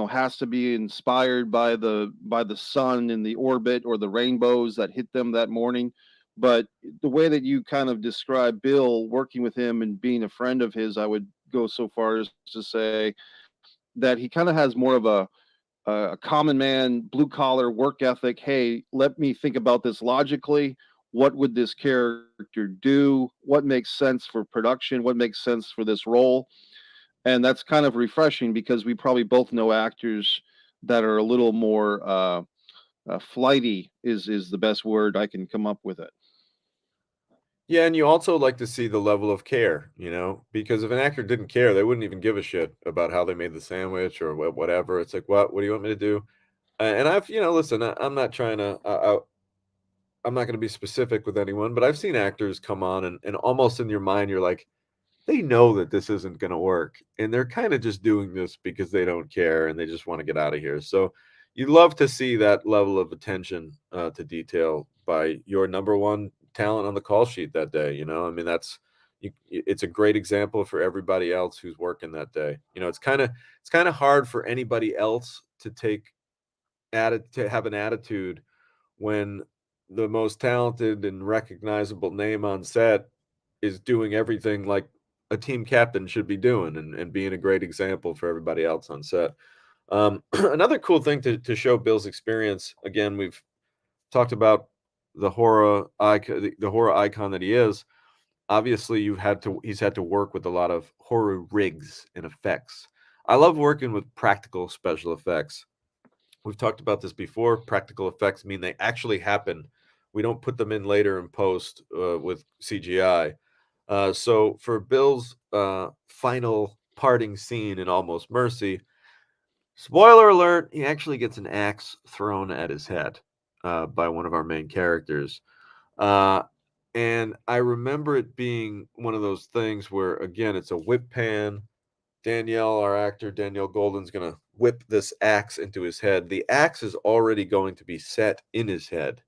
has to be inspired by the sun in the orbit or the rainbows that hit them that morning. But the way that you kind of describe Bill working with him and being a friend of his, I would go so far as to say that he kind of has more of a common man, blue collar work ethic. Hey, let me think about this logically. What would this character do? What makes sense for production? What makes sense for this role? And that's kind of refreshing because we probably both know actors that are a little more flighty is the best word I can come up with it. Yeah, and you also like to see the level of care, you know, because if an actor didn't care, they wouldn't even give a shit about how they made the sandwich or whatever. It's like, what? What do you want me to do? And I've, listen, I'm not trying to, I'm not going to be specific with anyone, but I've seen actors come on and almost in your mind, you're like, they know that this isn't going to work, and they're kind of just doing this because they don't care and they just want to get out of here. So you love to see that level of attention to detail by your number one talent on the call sheet that day. I mean, it's a great example for everybody else who's working that day. It's kind of hard for anybody else to have an attitude when the most talented and recognizable name on set is doing everything like a team captain should be doing and being a great example for everybody else on set. Another cool thing to show Bill's experience, again, we've talked about the horror icon that he is. Obviously, he's had to work with a lot of horror rigs and effects. I love working with practical special effects. We've talked about this before. Practical effects mean they actually happen. We don't put them in later in post with CGI. So for Bill's final parting scene in Almost Mercy, spoiler alert, he actually gets an axe thrown at his head by one of our main characters. Uh, and I remember it being one of those things where, again, it's a whip pan. Our actor, Danielle Golden's going to whip this axe into his head. The axe is already going to be set in his head.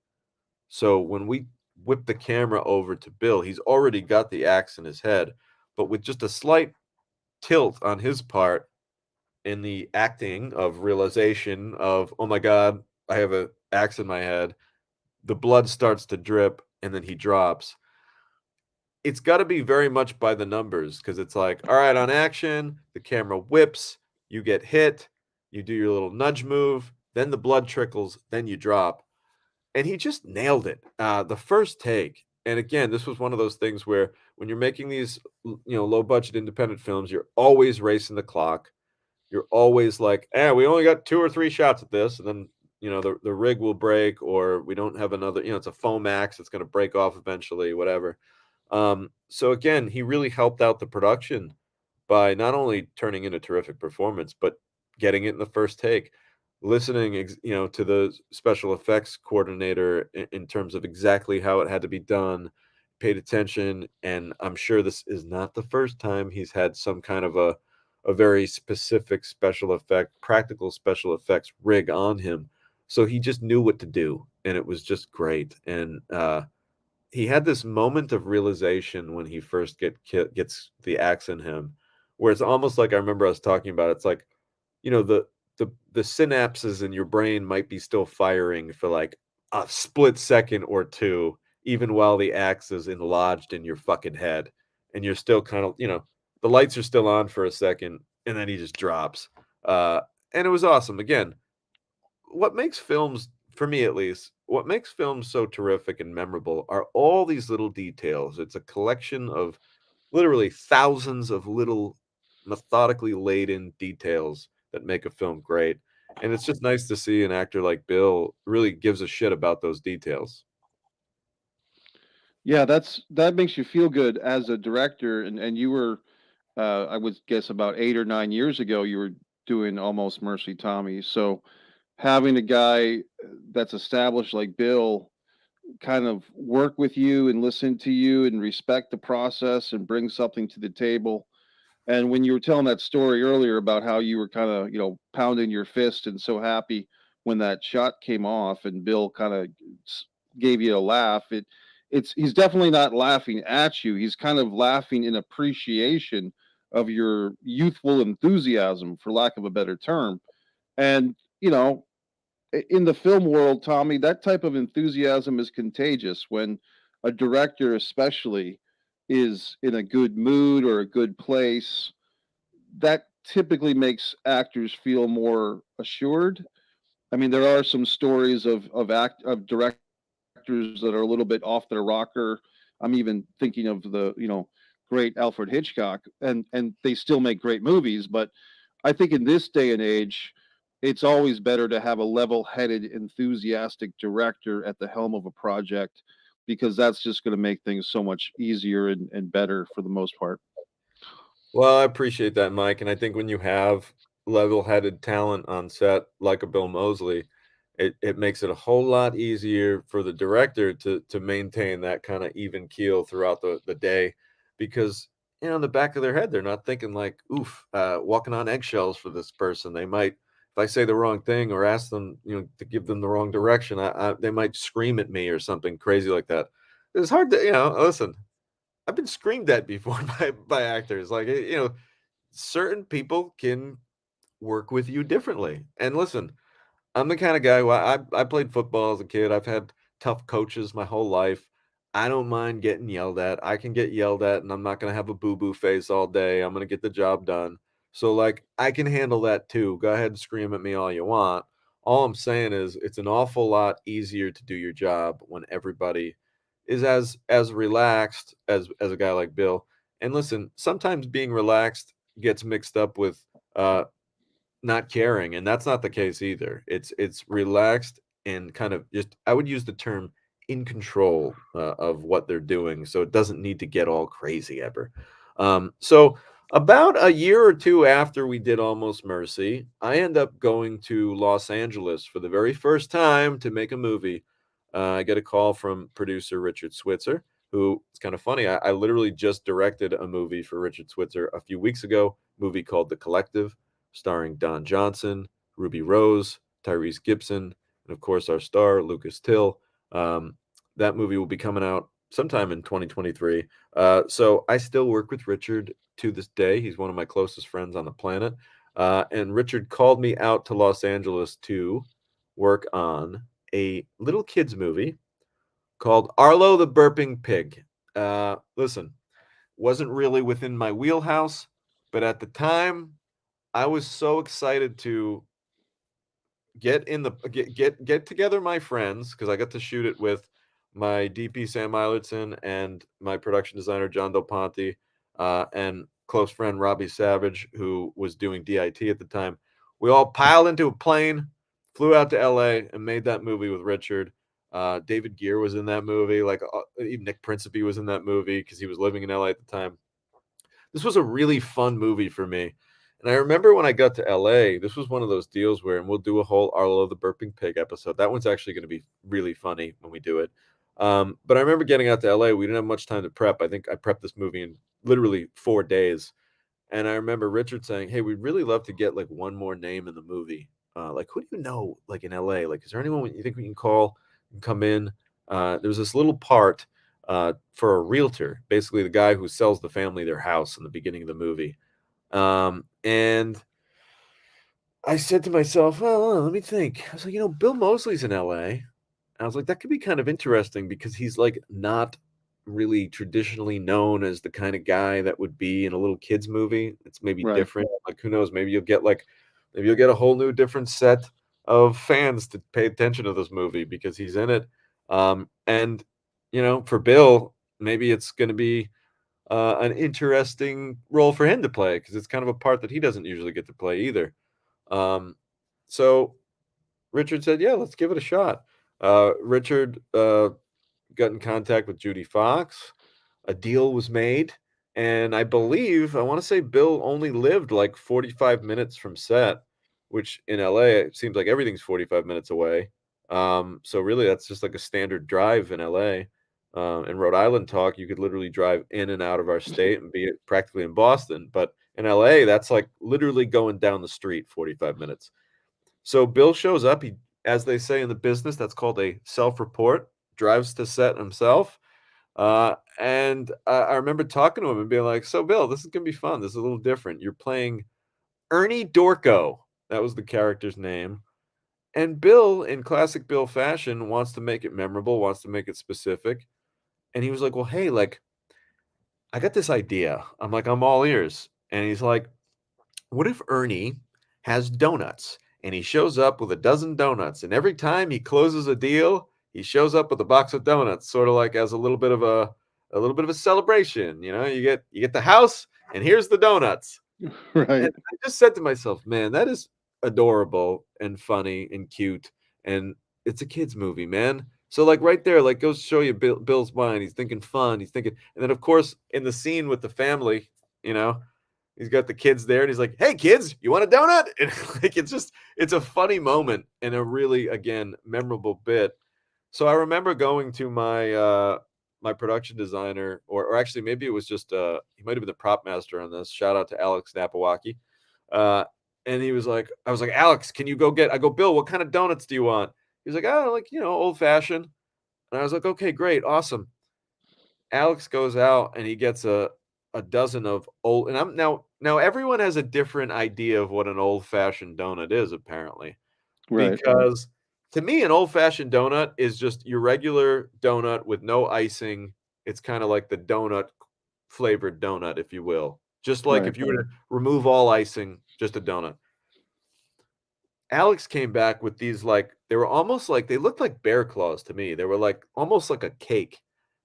So when we whip the camera over to Bill, he's already got the axe in his head, but with just a slight tilt on his part in the acting of realization of, oh my God, I have an axe in my head, the blood starts to drip and then he drops. It's got to be very much by the numbers because it's like, all right, on action, the camera whips, you get hit, you do your little nudge move, then the blood trickles, then you drop. And he just nailed it. The first take. And again, this was one of those things where when you're making these, low budget independent films, you're always racing the clock. You're always like, we only got 2 or 3 shots at this, and then the rig will break, or we don't have another. It's a foam axe. It's going to break off eventually, whatever. So again, he really helped out the production by not only turning in a terrific performance, but getting it in the first take, listening, to the special effects coordinator in terms of exactly how it had to be done, paid attention, and I'm sure this is not the first time he's had some kind of a very specific practical special effects rig on him. So he just knew what to do, and it was just great. And he had this moment of realization when he first gets the axe in him, where it's almost like I remember us talking about. It's like, the synapses in your brain might be still firing for like a split second or two, even while the axe is lodged in your fucking head, and you're still kind of, the lights are still on for a second, and then he just drops. And it was awesome. Again, what makes films, for me at least, what makes films so terrific and memorable are all these little details. It's a collection of literally thousands of little methodically laid in details that make a film great. And it's just nice to see an actor like Bill really gives a shit about those details. Yeah, that makes you feel good as a director, and you were, I would guess about 8 or 9 years ago, you were doing Almost Mercy, Tommy. So having a guy that's established like Bill kind of work with you and listen to you and respect the process and bring something to the table. And when you were telling that story earlier about how you were kind of, pounding your fist and so happy when that shot came off and Bill kind of gave you a laugh, he's definitely not laughing at you. He's kind of laughing in appreciation of your youthful enthusiasm, for lack of a better term. And, in the film world, Tommy, that type of enthusiasm is contagious when a director, especially, is in a good mood or a good place. That typically makes actors feel more assured. I mean, there are some stories of directors that are a little bit off their rocker. I'm even thinking of the great Alfred Hitchcock, and they still make great movies. But I think in this day and age, it's always better to have a level-headed, enthusiastic director at the helm of a project because that's just going to make things so much easier and better for the most part. Well, I appreciate that, Mike, and I think when you have level-headed talent on set like a Bill Moseley, it makes it a whole lot easier for the director to maintain that kinda even keel throughout the day because, in the back of their head, they're not thinking like, "Oof, walking on eggshells for this person." They might if I say the wrong thing or ask them, to give them the wrong direction, they might scream at me or something crazy like that. It's hard to listen, I've been screamed at before by actors, like, certain people can work with you differently, and listen, I'm the kinda guy who I played football as a kid, I've had tough coaches my whole life. I don't mind getting yelled at, I can get yelled at, and I'm not gonna have a boo-boo face all day, I'm gonna get the job done. So, like, I can handle that too, go ahead and scream at me all you want. All I'm saying is it's an awful lot easier to do your job when everybody is as relaxed as a guy like Bill. And listen, sometimes being relaxed gets mixed up with, uh not caring, and that's not the case either. It's relaxed and kind of just I would use the term in control, of what they're doing, so it doesn't need to get all crazy ever. So about a year or 2 after we did Almost Mercy, I end up going to Los Angeles for the very first time to make a movie. I get a call from producer Richard Switzer, who it's kind of funny, I literally just directed a movie for Richard Switzer a few weeks ago, movie called The Collective starring Don Johnson, Ruby Rose, Tyrese Gibson, and of course our star Lucas Till. Um, that movie will be coming out sometime in 2023. So I still work with Richard to this day. He's one of my closest friends on the planet. And Richard called me out to Los Angeles to work on a little kids movie called Arlo the Burping Pig. Listen, wasn't really within my wheelhouse, but at the time, I was so excited to get together my friends because I got to shoot it with my DP Sam Eilertson and my production designer John Del Ponte, and close friend Robbie Savage, who was doing DIT at the time. We all piled into a plane, flew out to LA, and made that movie with Richard. David Gear was in that movie, like even Nick Principe was in that movie because he was living in LA at the time. This was a really fun movie for me. And I remember when I got to LA, this was one of those deals where, and we'll do a whole Arlo the Burping Pig episode. That one's actually going to be really funny when we do it. But I remember getting out to LA. We didn't have much time to prep. I think I prepped this movie in literally 4 days. And I remember Richard saying, "Hey, we'd really love to get like one more name in the movie. Like, who do you know, like in LA? Like, is there anyone you think we can call and come in?" There was this little part for a realtor, basically the guy who sells the family their house in the beginning of the movie. And I said to myself, well, let me think. I was like, Bill Moseley's in LA. I was like, that could be kind of interesting because he's like not really traditionally known as the kind of guy that would be in a little kids movie. It's maybe Right. different. Like who knows? Maybe you'll get a whole new different set of fans to pay attention to this movie because he's in it. And for Bill, maybe it's going to be an interesting role for him to play because it's kind of a part that he doesn't usually get to play either. Um, so Richard said, "Yeah, let's give it a shot." Richard got in contact with Judy Fox. A deal was made, and I want to say Bill only lived like 45 minutes from set, which in LA it seems like everything's 45 minutes away. So really, that's just like a standard drive in LA. In Rhode Island talk, you could literally drive in and out of our state and be practically in Boston. But in LA, that's like literally going down the street 45 minutes. So Bill shows up. He, as they say in the business, that's called a self-report. Drives to set himself. And I remember talking to him and being like, "So Bill, this is gonna be fun. This is a little different. You're playing Ernie Dorco. That was the character's name." And Bill, in classic Bill fashion, wants to make it memorable, wants to make it specific. And he was like, "Well, hey, like, I got this idea." I'm like, "I'm all ears." And he's like, "What if Ernie has donuts and he shows up with a dozen donuts, and every time he closes a deal, he shows up with a box of donuts, sort of like as a little bit of a celebration. You get the house, and here's the donuts." And Right. I just said to myself, "Man, that is." adorable and funny and cute, and it's a kids movie, man. So, like, right there, like, goes to show you Bill's mind. He's thinking fun, he's thinking and then, of course, in the scene with the family, you know, he's got the kids there, and he's like, "Hey, kids, you want a donut?" And, like, it's a funny moment and a really, again, memorable bit. So I remember going to my production designer, or actually maybe it was just, he might have been the prop master on this. Shout out to Alex Napawaki. Uh, and he was like I was like, "Alex, can you go get" I go, "Bill, what kind of donuts do you want?" He's like, "Oh, like, old fashioned." And I was like, "Okay, great, awesome." Alex goes out and he gets a dozen of old and I'm now everyone has a different idea of what an old fashioned donut is apparently. Right. Because to me, an old-fashioned donut is just your regular donut with no icing. It's kinda like the donut flavored donut, if you will. Just like Right. if you were to remove all icing, just a donut. Alex came back with these, like they were almost like they looked like bear claws to me. They were like almost like a cake.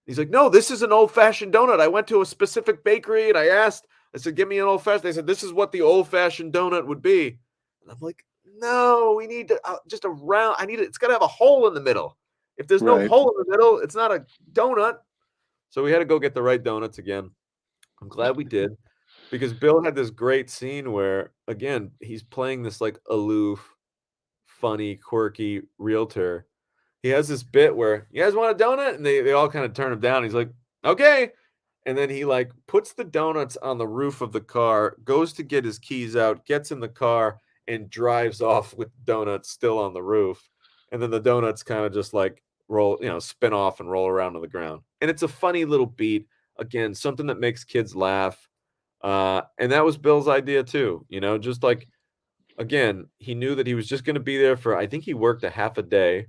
He's like, "No, this is an old-fashioned donut. I went to a specific bakery and I asked. I said, 'Give me an old-fashioned.' They said, 'This is what the old-fashioned donut would be.'" And I'm like, "No, we need to, just a round. I need it. It's gotta have a hole in the middle. If there's no Right. hole in the middle, it's not a donut." So we had to go get the right donuts again. I'm glad we did because Bill had this great scene where, again, he's playing this like aloof, funny, quirky realtor. He has this bit where, "You guys want a donut?" And they all kinda turn him down. He's like, "Okay." And then he, like, puts the donuts on the roof of the car, goes to get his keys out, gets in the car, and drives off with donuts still on the roof. And then the donuts kinda just, like, spin off and roll around on the ground. And it's a funny little beat. Again, something that makes kids laugh. And that was Bill's idea too, just like again, he knew that he was just gonna be there for I think he worked a half a day,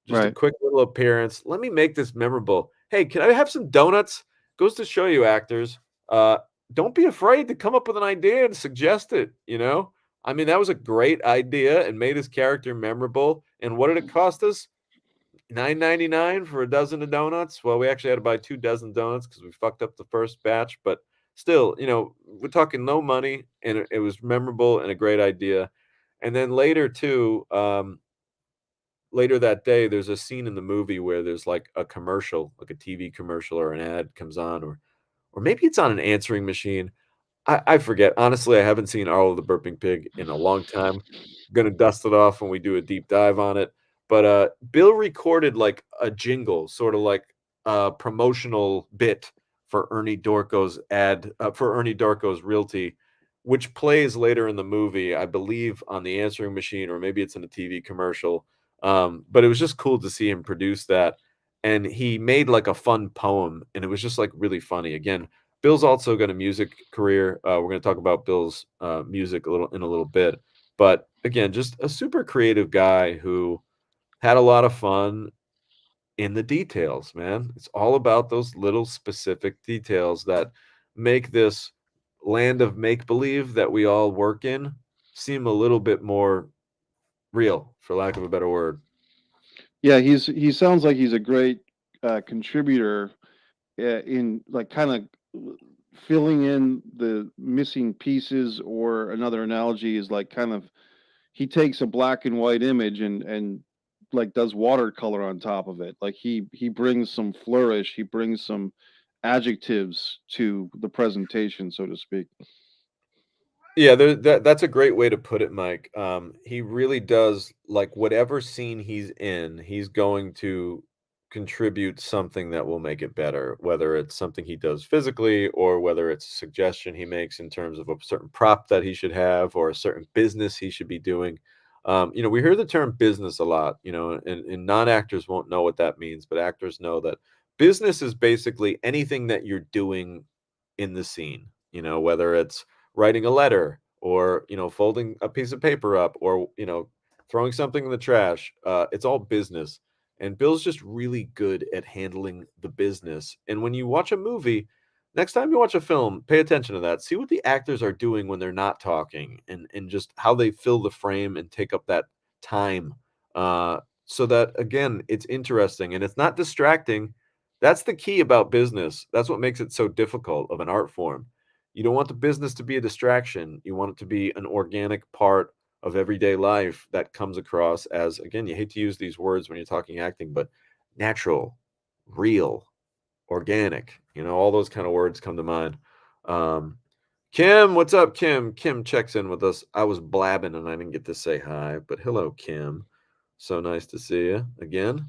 just a Right. quick little appearance. Let me make this memorable. "Hey, can I have some donuts?" Goes to show you actors, uh, don't be afraid to come up with an idea and suggest it, you know? I mean, that was a great idea and made his character memorable, and what did it cost us? 9.99 for a dozen of donuts? Well, we actually had to buy 2 dozen donuts because we fucked up the first batch, but still, we're talking no money, and it was memorable and a great idea. And then later too, later that day, there's a scene in the movie where there's, like, a commercial, like a TV commercial or an ad comes on, or maybe it's on an answering machine. I forget. Honestly, I haven't seen Arlo the Burping Pig in a long time. Gonna dust it off when we do a deep dive on it. But, Bill recorded, like, a jingle, sorta like a promotional bit for Ernie Dorco's Realty, which plays later in the movie, I believe, on the answering machine, or maybe it's in a TV commercial. But it was just cool to see him produce that, and he made, like, a fun poem, and it was just, like, really funny. Again, Bill's also got a music career. We're gonna talk about Bill's, music a little bit, but again, just a super creative guy who had a lot of fun in the details, man. It's all about those little specific details that make this land of make believe that we all work in seem a little bit more real, for lack of a better word. Yeah, he sounds like he's a great contributor in like kind of filling in the missing pieces, or another analogy is like kind of he takes a black and white image and like does watercolor on top of it. Like he brings some flourish, he brings some adjectives to the presentation, so to speak. Yeah, that's a great way to put it, Mike. He really does like whatever scene he's in, he's going to contribute something that will make it better, whether it's something he does physically or whether it's a suggestion he makes in terms of a certain prop that he should have or a certain business he should be doing. We hear the term business a lot, and non-actors won't know what that means, but actors know that business is basically anything that you're doing in the scene, whether it's writing a letter or folding a piece of paper up or throwing something in the trash. It's all business, and Bill's just really good at handling the business. And when you watch a movie, next time you watch a film, pay attention to that. See what the actors are doing when they're not talking, and just how they fill the frame and take up that time, so that again it's interesting and it's not distracting. That's the key about business. That's what makes it so difficult of an art form. You don't want the business to be a distraction. You want it to be an organic part of everyday life that comes across as, again, you hate to use these words when you're talking acting, but natural, real, organic, all those kind of words come to mind. Um, Kim, what's up, Kim? Kim checks in with us. I was blabbing and I didn't get to say hi, but hello, Kim. So nice to see you again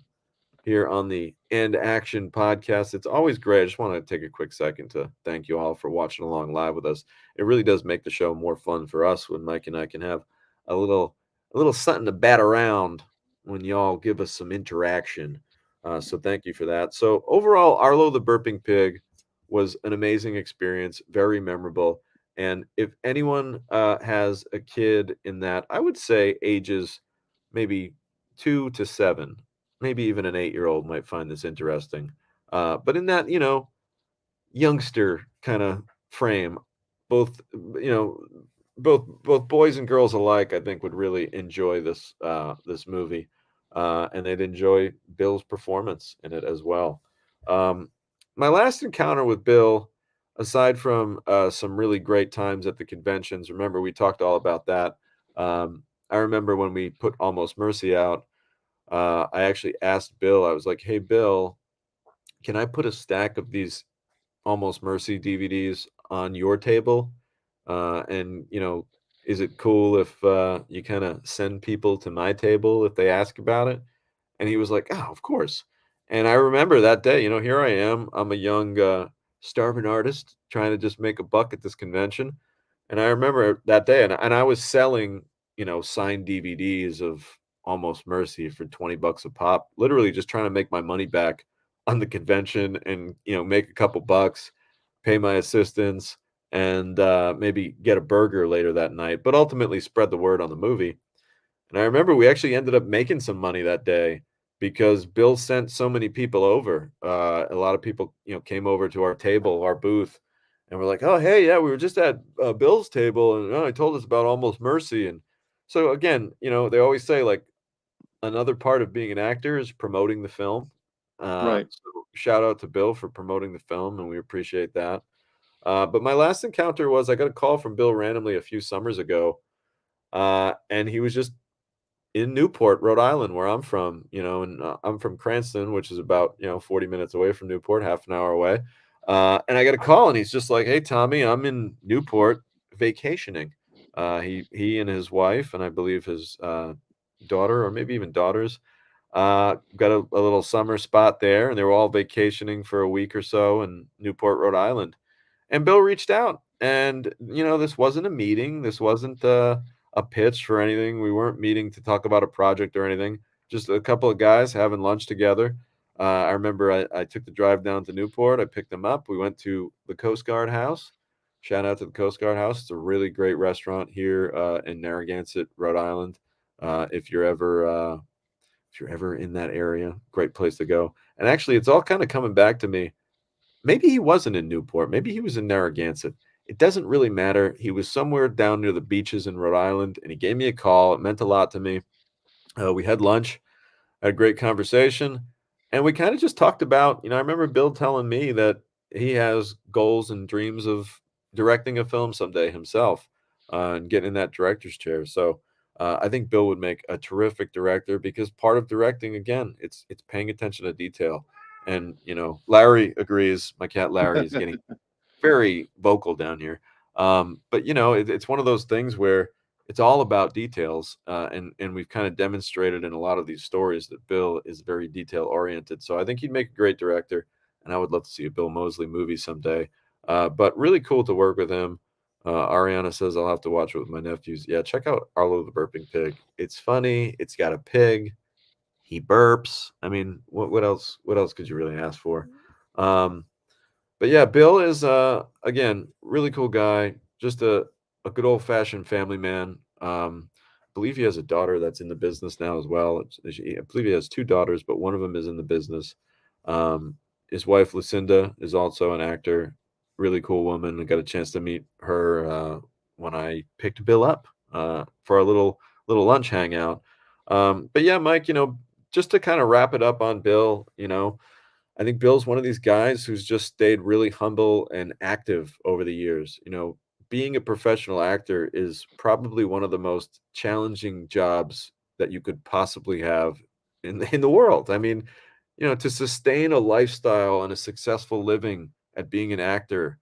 here on the End Action podcast. It's always great. I just want to take a quick second to thank you all for watching along live with us. It really does make the show more fun for us when Mike and I can have a little a little something to bat around when y'all give us some interaction. So thank you for that. So overall, Arlo the Burping Pig was an amazing experience, very memorable. And if anyone has a kid in that, I would say ages maybe 2 to 7, maybe even an 8-year-old might find this interesting. But in that, youngster kind of frame, both, both boys and girls alike, I think would really enjoy this movie, and they'd enjoy Bill's performance in it as well. Um, my last encounter with Bill, aside from some really great times at the conventions, remember we talked all about that. I remember when we put Almost Mercy out, I actually asked Bill, I was like, "Hey, Bill, can I put a stack of these Almost Mercy DVDs on your table? And, is it cool if you kind of send people to my table if they ask about it?" And he was like, "Oh, of course." And I remember that day, here I am. I'm a young, starving artist trying to just make a buck at this convention. And I remember that day, and I was selling, signed DVDs of Almost Mercy for 20 bucks a pop, literally just trying to make my money back on the convention and, make a couple bucks, pay my assistants, and maybe get a burger later that night, but ultimately spread the word on the movie. And I remember we actually ended up making some money that day because Bill sent so many people over. A lot of people, came over to our table, our booth, and we're like, "Oh, hey, yeah, we were just at Bill's table, and he told us about Almost Mercy." And so again, they always say like another part of being an actor is promoting the film. Right. So shout out to Bill for promoting the film, and we appreciate that. But my last encounter was I got a call from Bill randomly a few summers ago, and he was just in Newport, Rhode Island, where I'm from, and I'm from Cranston, which is about 40 minutes away from Newport, half an hour away. And I get a call, and he's just like, "Hey, Tommy, I'm in Newport vacationing." He and his wife, and I believe his daughter, or maybe even daughters, got a little summer spot there, and they were all vacationing for a week or so in Newport, Rhode Island. And Bill reached out, and this wasn't a meeting. This wasn't a pitch for anything. We weren't meeting to talk about a project or anything. Just a couple of guys having lunch together. I remember I took the drive down to Newport. I picked them up. We went to the Coast Guard House. Shout out to the Coast Guard House. It's a really great restaurant here in Narragansett, Rhode Island. If you're ever in that area, great place to go. And actually, it's all kind of coming back to me. Maybe he wasn't in Newport. Maybe he was in Narragansett. It doesn't really matter. He was somewhere down near the beaches in Rhode Island, and he gave me a call. It meant a lot to me. We had lunch, had a great conversation, and we kind of just talked about, I remember Bill telling me that he has goals and dreams of directing a film someday himself, and getting in that director's chair. So I think Bill would make a terrific director because part of directing, again, it's paying attention to detail. And Larry agrees. My cat Larry is getting very vocal down here. But it's one of those things where it's all about details, and we've kind of demonstrated in a lot of these stories that Bill is very detail oriented. So I think he'd make a great director, and I would love to see a Bill Moseley movie someday. But really cool to work with him. Ariana says I'll have to watch it with my nephews. Yeah, check out Arlo the Burping Pig. It's funny. It's got a pig. He burps. I mean, what else? What else could you really ask for? Um, but yeah, Bill is again, really cool guy, just a good old fashioned family man. I believe he has a daughter that's in the business now as well. I believe he has two daughters, but one of them is in the business. Um, his wife Lucinda is also an actor, really cool woman. I got a chance to meet her when I picked Bill up for a little lunch hangout. But yeah, Mike, just to kind of wrap it up on Bill, I think Bill's one of these guys who's just stayed really humble and active over the years. being a professional actor is probably one of the most challenging jobs that you could possibly have in the world. I mean, to sustain a lifestyle and a successful living at being an actor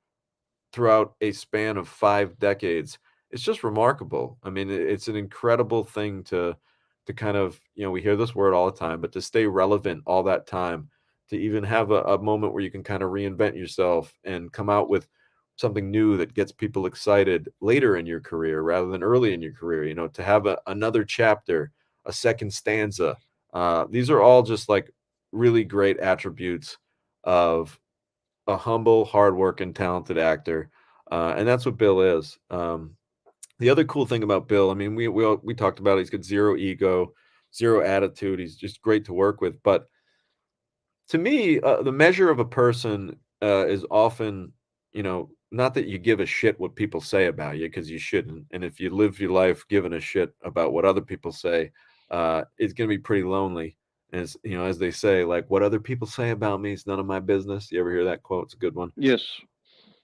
throughout a span of 5 decades. It's just remarkable. I mean, it's an incredible thing to kind of, we hear this word all the time, but to stay relevant all that time, to even have a moment where you can kind of reinvent yourself and come out with something new that gets people excited later in your career rather than early in your career, to have another chapter, a second stanza. These are all just like really great attributes of a humble, hardworking, talented actor, and that's what Bill is. The other cool thing about Bill, I mean, we talked about it, he's got zero ego, zero attitude. He's just great to work with. But to me, the measure of a person is often, not that you give a shit what people say about you because you shouldn't. And if you live your life giving a shit about what other people say, it's going to be pretty lonely. As they say, like, what other people say about me is none of my business. You ever hear that quote? It's a good one. Yes.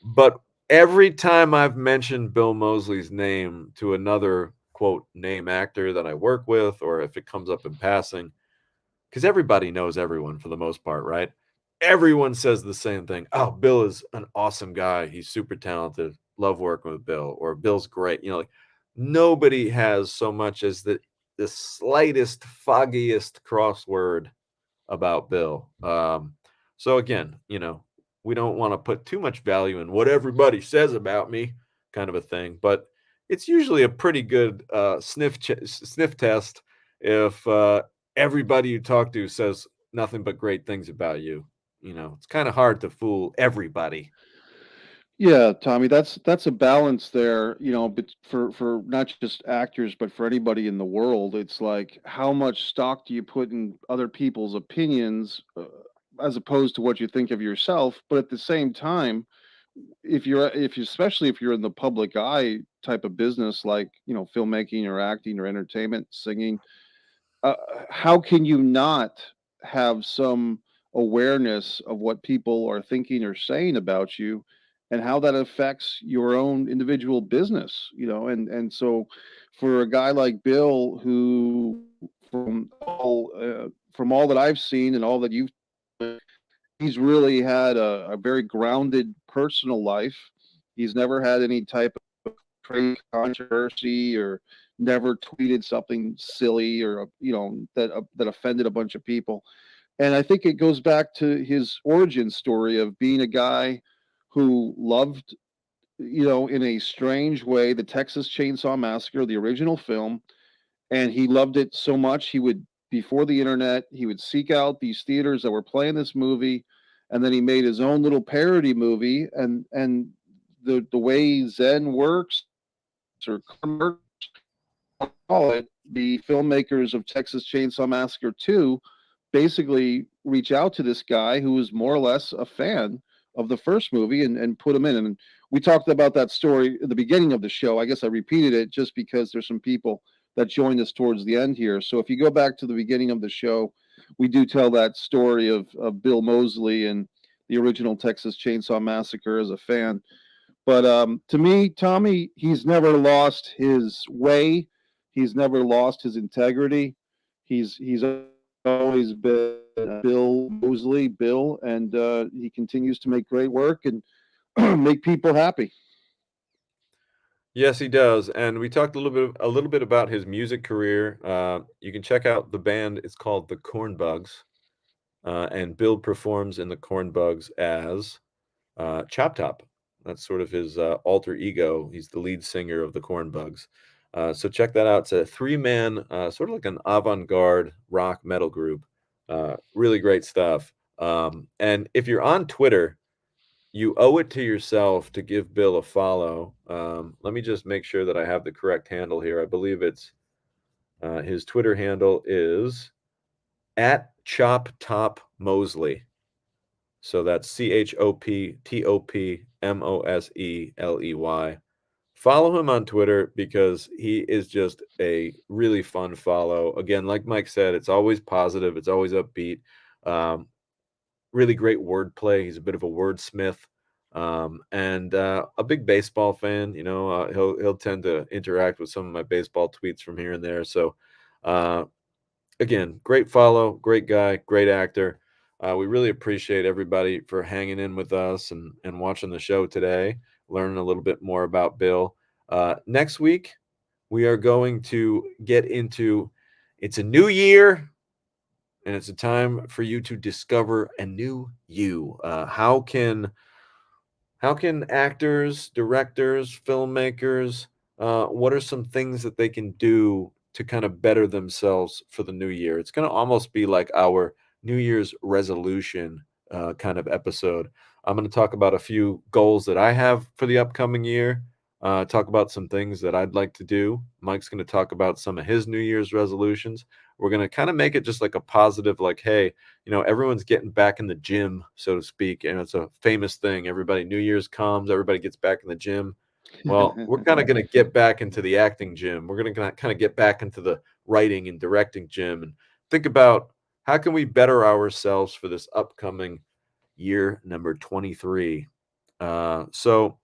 But every time I've mentioned Bill Moseley's name to another, quote, name actor that I work with, or if it comes up in passing, because everybody knows everyone for the most part, right? Everyone says the same thing. Oh, Bill is an awesome guy. He's super talented. Love working with Bill, or Bill's great. Like nobody has so much as the slightest, foggiest crossword about Bill. So again, we don't want to put too much value in what everybody says about me, kind of a thing. But it's usually a pretty good sniff test if everybody you talk to says nothing but great things about you. It's kind of hard to fool everybody. Yeah, Tommy, that's a balance there, but for not just actors, but for anybody in the world. It's like how much stock do you put in other people's opinions, as opposed to what you think of yourself? But at the same time, if you especially if you're in the public eye type of business, like filmmaking or acting or entertainment, singing, uh, how can you not have some awareness of what people are thinking or saying about you and how that affects your own individual business, and so for a guy like Bill, who from all that I've seen and all that you've, he's really had a very grounded personal life. He's never had any type of crazy controversy or never tweeted something silly or that offended a bunch of people. And I think it goes back to his origin story of being a guy who loved, in a strange way, the Texas Chainsaw Massacre, the original film, and he loved it so much he would, before the internet, he would seek out these theaters that were playing this movie, and then he made his own little parody movie. And the way Zen works, or call it, the filmmakers of Texas Chainsaw Massacre 2 basically reach out to this guy who was more or less a fan of the first movie, and put him in. And we talked about that story at the beginning of the show. I guess I repeated it just because there's some people that joined us towards the end here. So if you go back to the beginning of the show, we do tell that story of Bill Moseley and the original Texas Chainsaw Massacre as a fan. But to me, Tommy, he's never lost his way. He's never lost his integrity. He's always been Bill Moseley, Bill, and he continues to make great work and make people happy. Yes, he does. And we talked a little bit about his music career. You can check out the band. It's called the Cornbugs, and Bill performs in the Cornbugs as Chop Top. That's sort of his alter ego. He's the lead singer of the Cornbugs. So check that out. It's a three-man, sort of like an avant-garde rock metal group. Really great stuff. And if you're on Twitter, you owe it to yourself to give Bill a follow. Let me just make sure that I have the correct handle here. I believe it's his Twitter handle is at Chop Top Mosley. So that's ChopTopMosley. Follow him on Twitter because he is just a really fun follow. Again, like Mike said, it's always positive, it's always upbeat. Um, Really great wordplay. He's a bit of a wordsmith. And a big baseball fan. You know, he'll tend to interact with some of my baseball tweets from here and there. So, uh, again, great follow, great guy, great actor. We really appreciate everybody for hanging in with us and watching the show today, learning a little bit more about Bill. Next week, we are going to get into it's a new year and it's a time for you to discover a new you. How can actors, directors, filmmakers, what are some things that they can do to kind of better themselves for the new year? It's going to almost be like our New Year's resolution kind of episode. I'm going to talk about a few goals that I have for the upcoming year, talk about some things that I'd like to do. Mike's going to talk about some of his New Year's resolutions. We're going to kind of make it just like a positive, like, hey, everyone's getting back in the gym, so to speak, and it's a famous thing. Everybody, New Year's comes, everybody gets back in the gym. Well, we're kind of going to get back into the acting gym. We're going to kind of get back into the writing and directing gym and think about how can we better ourselves for this upcoming year number 23. So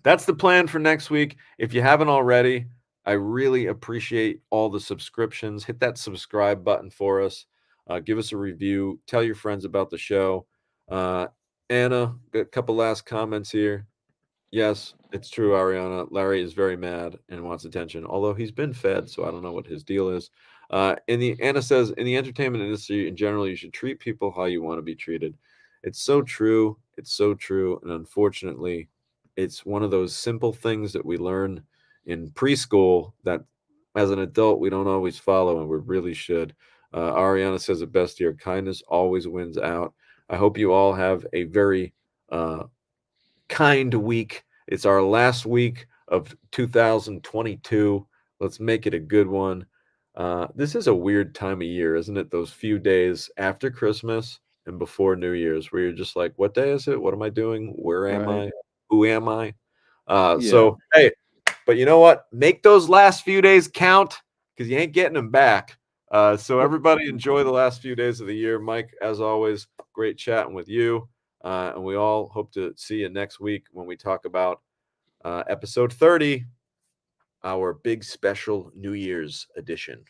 that's the plan for next week. If you haven't already, I really appreciate all the subscriptions. Hit that subscribe button for us. Give us a review. Tell your friends about the show. Uh, Anna, got a couple last comments here. Yes, it's true, Ariana. Larry is very mad and wants attention, although he's been fed, so I don't know what his deal is. Anna says, in the entertainment industry in general, you should treat people how you want to be treated. It's so true. It's so true. And unfortunately, it's one of those simple things that we learn in preschool that as an adult we don't always follow, and we really should. Ariana says it best here: kindness always wins out. I hope you all have a very kind week. It's our last week of 2022. Let's make it a good one. This is a weird time of year, isn't it? Those few days after Christmas and before New Year's, where you're just like, what day is it? What am I doing? Where am Right. I? Who am I? Yeah. So, hey, but you know what? Make those last few days count because you ain't getting them back. So, Well, everybody enjoy the last few days of the year. Mike, as always, great chatting with you. And we all hope to see you next week when we talk about episode 30, our big special New Year's edition.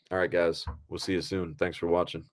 All right, guys, we'll see you soon. Thanks for watching.